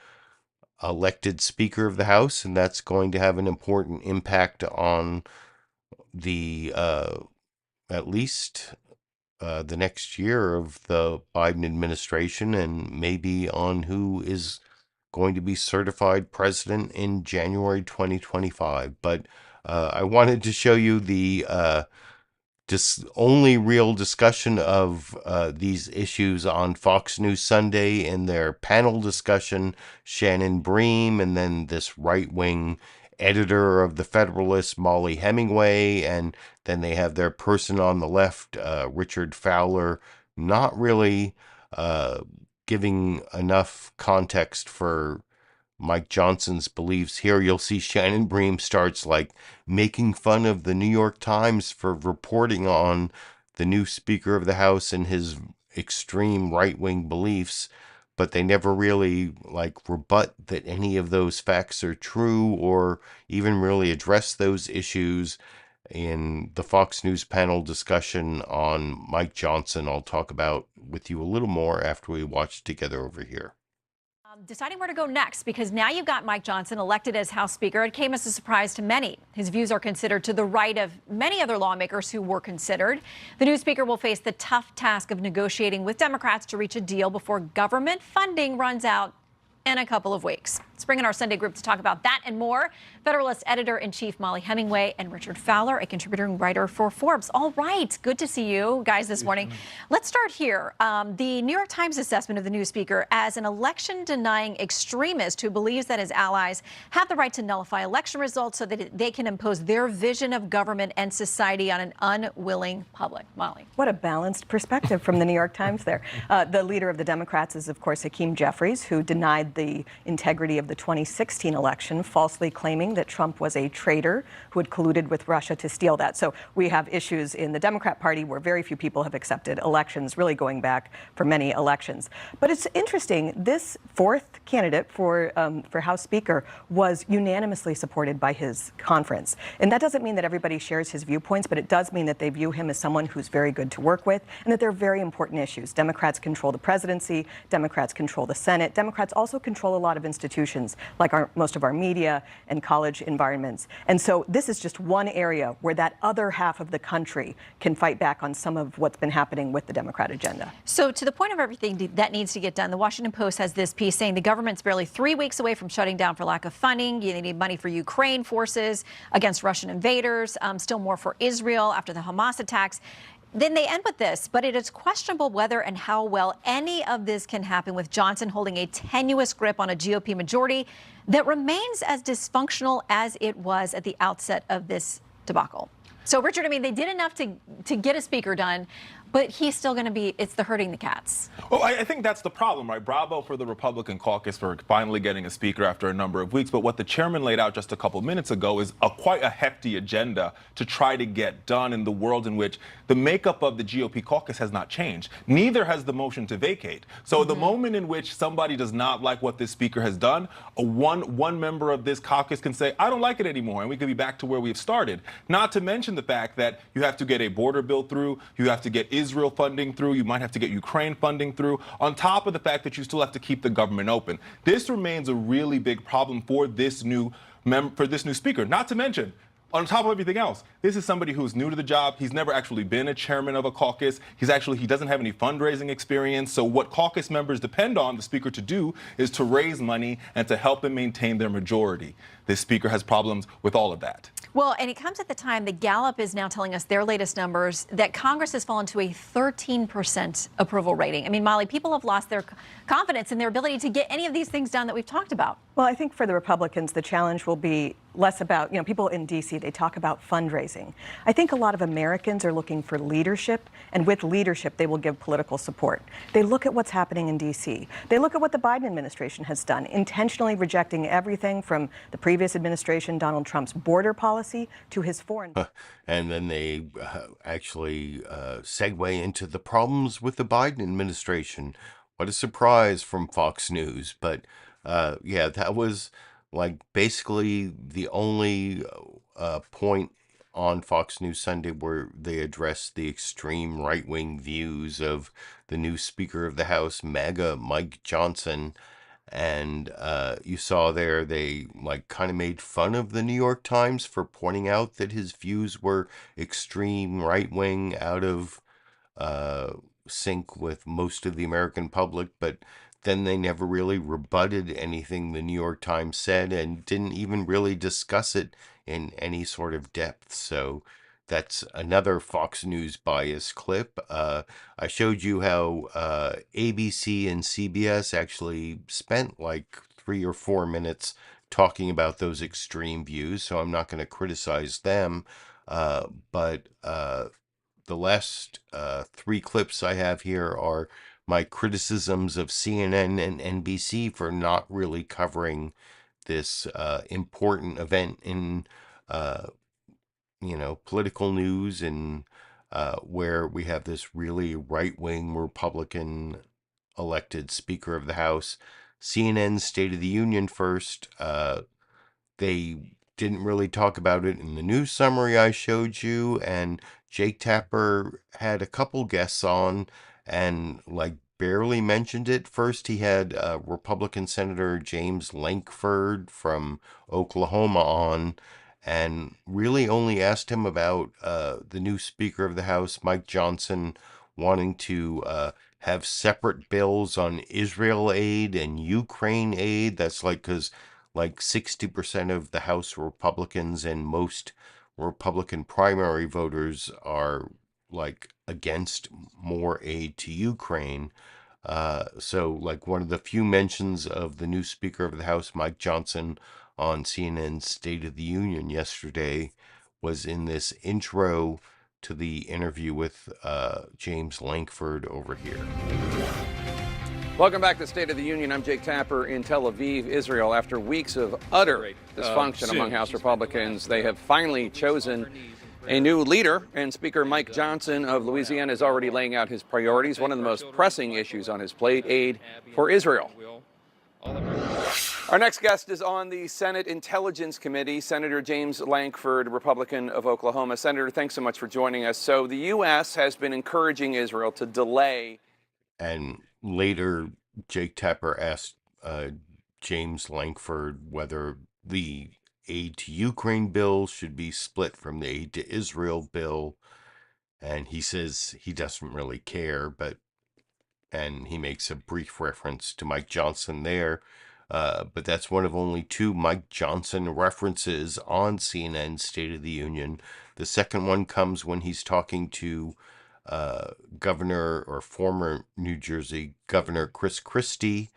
elected Speaker of the House, and that's going to have an important impact on the at least the next year of the Biden administration, and maybe on who is going to be certified president in January 2025. But I wanted to show you the only real discussion of these issues on Fox News Sunday in their panel discussion, Shannon Bream, and then this right-wing editor of the Federalist, Molly Hemingway, and then they have their person on the left, Richard Fowler, not really giving enough context for Mike Johnson's beliefs. Here you'll see Shannon Bream starts making fun of the New York Times for reporting on the new Speaker of the House and his extreme right-wing beliefs, but they never really rebut that any of those facts are true or even really address those issues in the Fox News panel discussion on Mike Johnson. I'll talk about with you a little more after we watch together over here. Deciding where to go next, because now you've got Mike Johnson elected as House Speaker. It came as a surprise to many. His views are considered to the right of many other lawmakers who were considered. The new Speaker will face the tough task of negotiating with Democrats to reach a deal before government funding runs out in a couple of weeks. Let's bring in our Sunday group to talk about that and more. Federalist Editor-in-Chief Molly Hemingway and Richard Fowler, a contributing writer for Forbes. All right, good to see you guys this morning. Let's start here. The New York Times assessment of the new speaker as an election-denying extremist who believes that his allies have the right to nullify election results so that they can impose their vision of government and society on an unwilling public. Molly. What a balanced perspective from the New York Times there. The leader of the Democrats is, of course, Hakeem Jeffries, who denied the integrity of the 2016 election, falsely claiming that Trump was a traitor who had colluded with Russia to steal that. So we have issues in the Democrat Party where very few people have accepted elections, really going back for many elections. But it's interesting, this fourth candidate for House Speaker was unanimously supported by his conference. And that doesn't mean that everybody shares his viewpoints, but it does mean that they view him as someone who's very good to work with and that they're very important issues. Democrats control the presidency, Democrats control the Senate, Democrats also control a lot of institutions like most of our media and college environments. And so this is just one area where that other half of the country can fight back on some of what's been happening with the Democrat agenda. So to the point of everything that needs to get done, the Washington Post has this piece saying the government's barely 3 weeks away from shutting down for lack of funding. They need money for Ukraine forces against Russian invaders, still more for Israel after the Hamas attacks. Then they end with this, but it is questionable whether and how well any of this can happen with Johnson holding a tenuous grip on a GOP majority that remains as dysfunctional as it was at the outset of this debacle. So, Richard, I mean, they did enough to get a speaker done, but he's still going to be, it's the herding the cats. Well, I think that's the problem, right? Bravo for the Republican caucus for finally getting a speaker after a number of weeks. But what the chairman laid out just a couple minutes ago is quite a hefty agenda to try to get done in the world in which the makeup of the GOP caucus has not changed. Neither has the motion to vacate. So the moment in which somebody does not like what this speaker has done, one member of this caucus can say, I don't like it anymore, and we could be back to where we've started. Not to mention the fact that you have to get a border bill through, you have to get Israel funding through, you might have to get Ukraine funding through, on top of the fact that you still have to keep the government open. This remains a really big problem for this new speaker. Not to mention, on top of everything else, this is somebody who's new to the job. He's never actually been a chairman of a caucus. He doesn't have any fundraising experience. So what caucus members depend on the speaker to do is to raise money and to help them maintain their majority. This speaker has problems with all of that. Well, and it comes at the time the Gallup is now telling us their latest numbers that Congress has fallen to a 13% approval rating. I mean, Molly, people have lost their confidence in their ability to get any of these things done that we've talked about. Well, I think for the Republicans, the challenge will be less about, people in D.C., they talk about fundraising. I think a lot of Americans are looking for leadership, and with leadership, they will give political support. They look at what's happening in D.C. They look at what the Biden administration has done, intentionally rejecting everything from the previous administration, Donald Trump's border policy, to his foreign. And then they actually segue into the problems with the Biden administration. What a surprise from Fox News. But yeah, that was like basically the only point on Fox News Sunday where they addressed the extreme right-wing views of the new Speaker of the House, MAGA Mike Johnson. And you saw there they like kind of made fun of the New York Times for pointing out that his views were extreme right-wing, out of sync with most of the American public, but then they never really rebutted anything the New York Times said and didn't even really discuss it in any sort of depth. So that's another Fox News bias clip. I showed you how ABC and CBS actually spent like 3 or 4 minutes talking about those extreme views, so I'm not going to criticize them. But the last 3 clips I have here are my criticisms of CNN and NBC for not really covering this important event in political news, and where we have this really right-wing Republican elected Speaker of the House. CNN's State of the Union first. They didn't really talk about it in the news summary I showed you, and Jake Tapper had a couple guests on and like barely mentioned it. First, he had Republican Senator James Lankford from Oklahoma on, and really only asked him about the new Speaker of the House, Mike Johnson, wanting to have separate bills on Israel aid and Ukraine aid. That's like because like 60% of the House Republicans and most Republican primary voters are like against more aid to Ukraine. So, like, one of the few mentions of the new Speaker of the House, Mike Johnson, on CNN's State of the Union yesterday was in this intro to the interview with James Lankford over here. Welcome back to State of the Union. I'm Jake Tapper in Tel Aviv, Israel. After weeks of utter dysfunction among House Republicans, they have finally chosen a new leader, and Speaker Mike Johnson of Louisiana is already laying out his priorities. One of the most pressing issues on his plate, aid for Israel. Our next guest is on the Senate Intelligence Committee, Senator James Lankford, Republican of Oklahoma. Senator, thanks so much for joining us. So the U.S. has been encouraging Israel to delay. And later, Jake Tapper asked James Lankford whether the aid to Ukraine bill should be split from the aid to Israel bill. And he says he doesn't really care, and he makes a brief reference to Mike Johnson there. But that's one of only two Mike Johnson references on CNN's State of the Union. The second one comes when he's talking to Governor or former New Jersey Governor Chris Christie,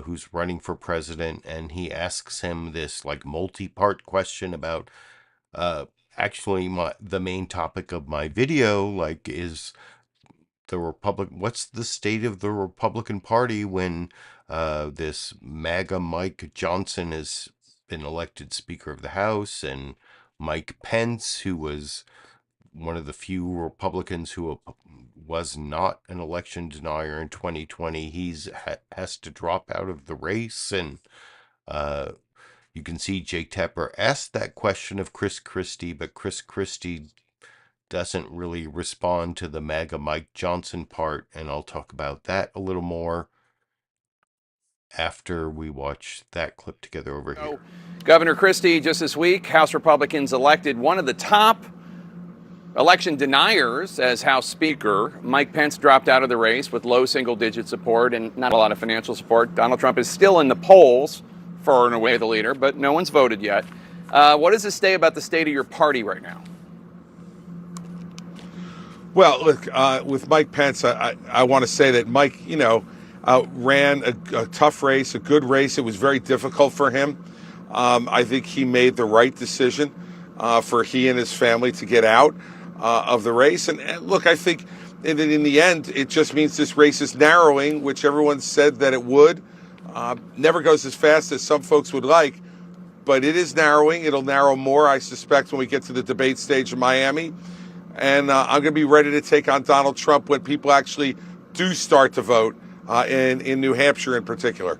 who's running for president, and he asks him this like multi-part question about actually the main topic of my video, like, is what's the state of the Republican Party when this MAGA Mike Johnson has been elected Speaker of the House, and Mike Pence, who was one of the few Republicans who was not an election denier in 2020, has to drop out of the race. And you can see Jake Tapper asked that question of Chris Christie, but Chris Christie doesn't really respond to the MAGA Mike Johnson part, and I'll talk about that a little more after we watch that clip together over here. Governor Christie, just this week, House Republicans elected one of the top election deniers as House Speaker. Mike Pence dropped out of the race with low single-digit support and not a lot of financial support. Donald Trump is still in the polls, far and away the leader, but no one's voted yet. What does this say about the state of your party right now? Well, look, with Mike Pence, I want to say that Mike, ran a tough race, a good race. It was very difficult for him. I think he made the right decision for he and his family to get out of the race. And look, I think in the end, it just means this race is narrowing, which everyone said that it would. Never goes as fast as some folks would like, but it is narrowing. It'll narrow more, I suspect, when we get to the debate stage in Miami. And I'm going to be ready to take on Donald Trump when people actually do start to vote in New Hampshire in particular.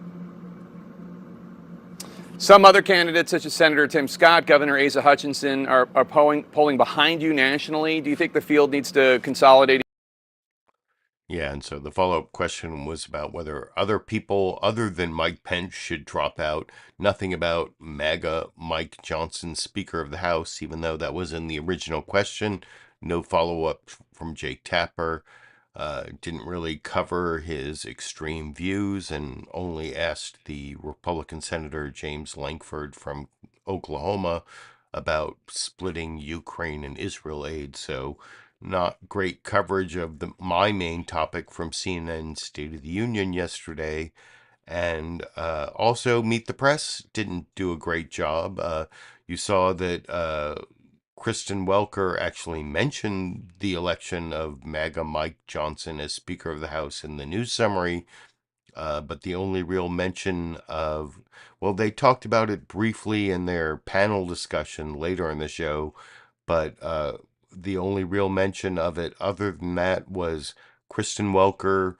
Some other candidates, such as Senator Tim Scott, Governor Asa Hutchinson, are polling behind you nationally. Do you think the field needs to consolidate? Yeah, and so the follow-up question was about whether other people other than Mike Pence should drop out. Nothing about MAGA Mike Johnson, Speaker of the House, even though that was in the original question. No follow-up from Jake Tapper. Didn't really cover his extreme views and only asked the Republican Senator James Lankford from Oklahoma about splitting Ukraine and Israel aid. So not great coverage of my main topic from CNN's State of the Union yesterday. And also Meet the Press didn't do a great job. You saw that Kristen Welker actually mentioned the election of MAGA Mike Johnson as Speaker of the House in the news summary, but the only real mention of, well, they talked about it briefly in their panel discussion later in the show, but the only real mention of it other than that was Kristen Welker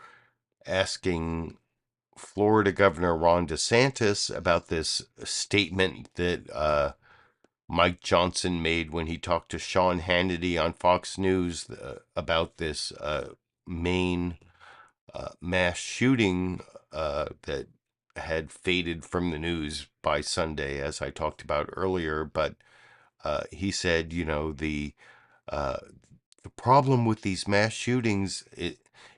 asking Florida Governor Ron DeSantis about this statement that Mike Johnson made when he talked to Sean Hannity on Fox News about this Maine mass shooting that had faded from the news by Sunday, as I talked about earlier. But he said, the problem with these mass shootings,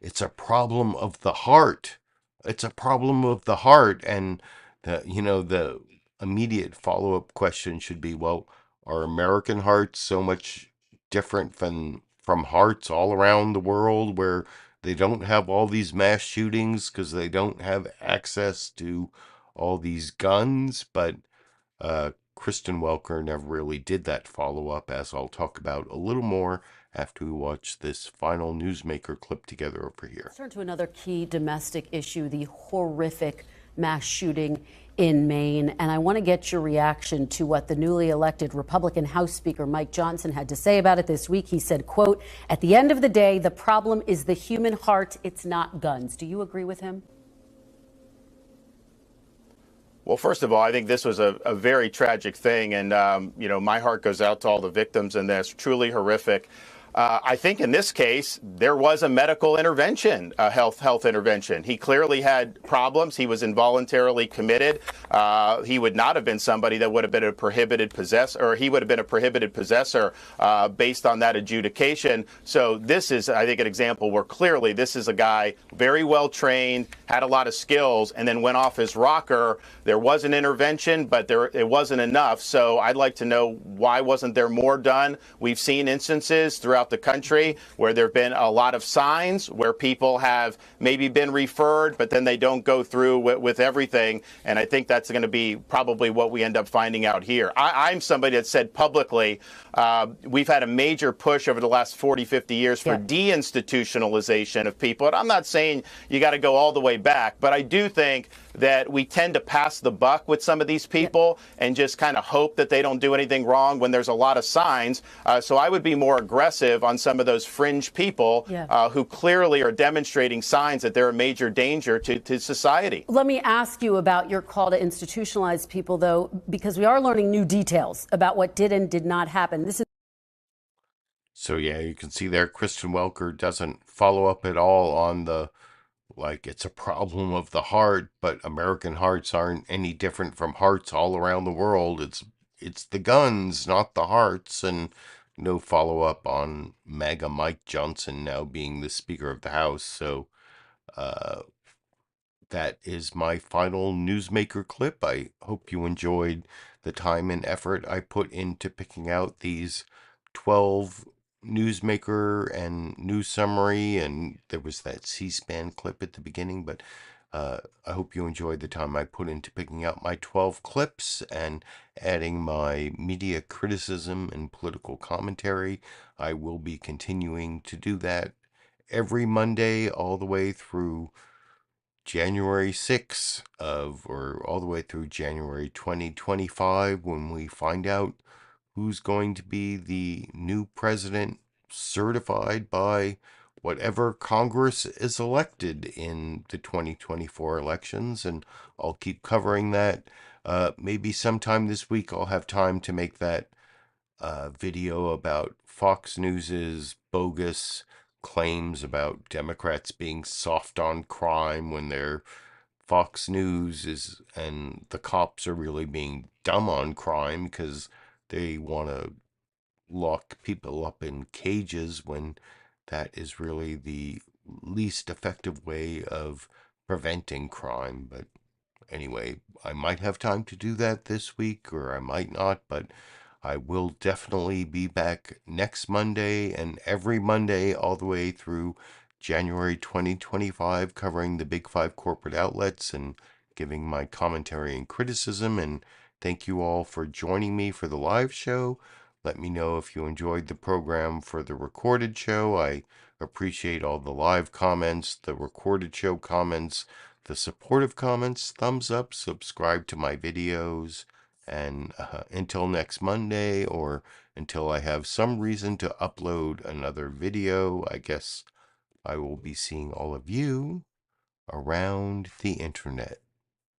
it's a problem of the heart. It's a problem of the heart. And the immediate follow-up question should be, well, are American hearts so much different from hearts all around the world where they don't have all these mass shootings because they don't have access to all these guns? But Kristen Welker never really did that follow-up, as I'll talk about a little more after we watch this final newsmaker clip together over here. Let's turn to another key domestic issue, the horrific mass shooting in Maine. And I want to get your reaction to what the newly elected Republican House Speaker Mike Johnson had to say about it this week. He said, quote, "At the end of the day, the problem is the human heart. It's not guns." Do you agree with him? Well, first of all, I think this was a very tragic thing. And, my heart goes out to all the victims in this. Truly horrific. I think in this case, there was a medical intervention, a health intervention. He clearly had problems. He was involuntarily committed. He would not have been somebody that would have been a prohibited possessor, or he would have been a prohibited possessor based on that adjudication. So this is, I think, an example where clearly this is a guy very well trained, had a lot of skills, and then went off his rocker. There was an intervention, but it wasn't enough. So I'd like to know, why wasn't there more done? We've seen instances throughout the country where there have been a lot of signs where people have maybe been referred, but then they don't go through with everything. And I think that's going to be probably what we end up finding out here. I'm somebody that said publicly, we've had a major push over the last 40, 50 years for deinstitutionalization of people. And I'm not saying you got to go all the way back, but I do think that we tend to pass the buck with some of these people and just kind of hope that they don't do anything wrong when there's a lot of signs. So I would be more aggressive on some of those fringe people who clearly are demonstrating signs that they're a major danger to society. Let me ask you about your call to institutionalize people, though, because we are learning new details about what did and did not happen. So, you can see there Kristen Welker doesn't follow up at all on it's a problem of the heart, but American hearts aren't any different from hearts all around the world. It's the guns, not the hearts. And no follow up on MAGA Mike Johnson now being the Speaker of the House. So that is my final newsmaker clip. I hope you enjoyed the time and effort I put into picking out these 12 newsmaker and news summary, and there was that C-SPAN clip at the beginning, but I hope you enjoyed the time I put into picking out my 12 clips and adding my media criticism and political commentary. I will be continuing to do that every Monday all the way through January 6th or all the way through January 2025, when we find out who's going to be the new president certified by whatever Congress is elected in the 2024 elections. And I'll keep covering that. Maybe sometime this week I'll have time to make that video about Fox News's bogus claims about Democrats being soft on crime when their Fox News is, and the cops are really being dumb on crime because they want to lock people up in cages when that is really the least effective way of preventing crime. But anyway, I might have time to do that this week, or I might not, but I will definitely be back next Monday and every Monday all the way through January 2025, covering the big five corporate outlets and giving my commentary and criticism. And thank you all for joining me for the live show. Let me know if you enjoyed the program for the recorded show. I appreciate all the live comments, the recorded show comments, the supportive comments, thumbs up, subscribe to my videos. And until next Monday, or until I have some reason to upload another video, I guess I will be seeing all of you around the internet.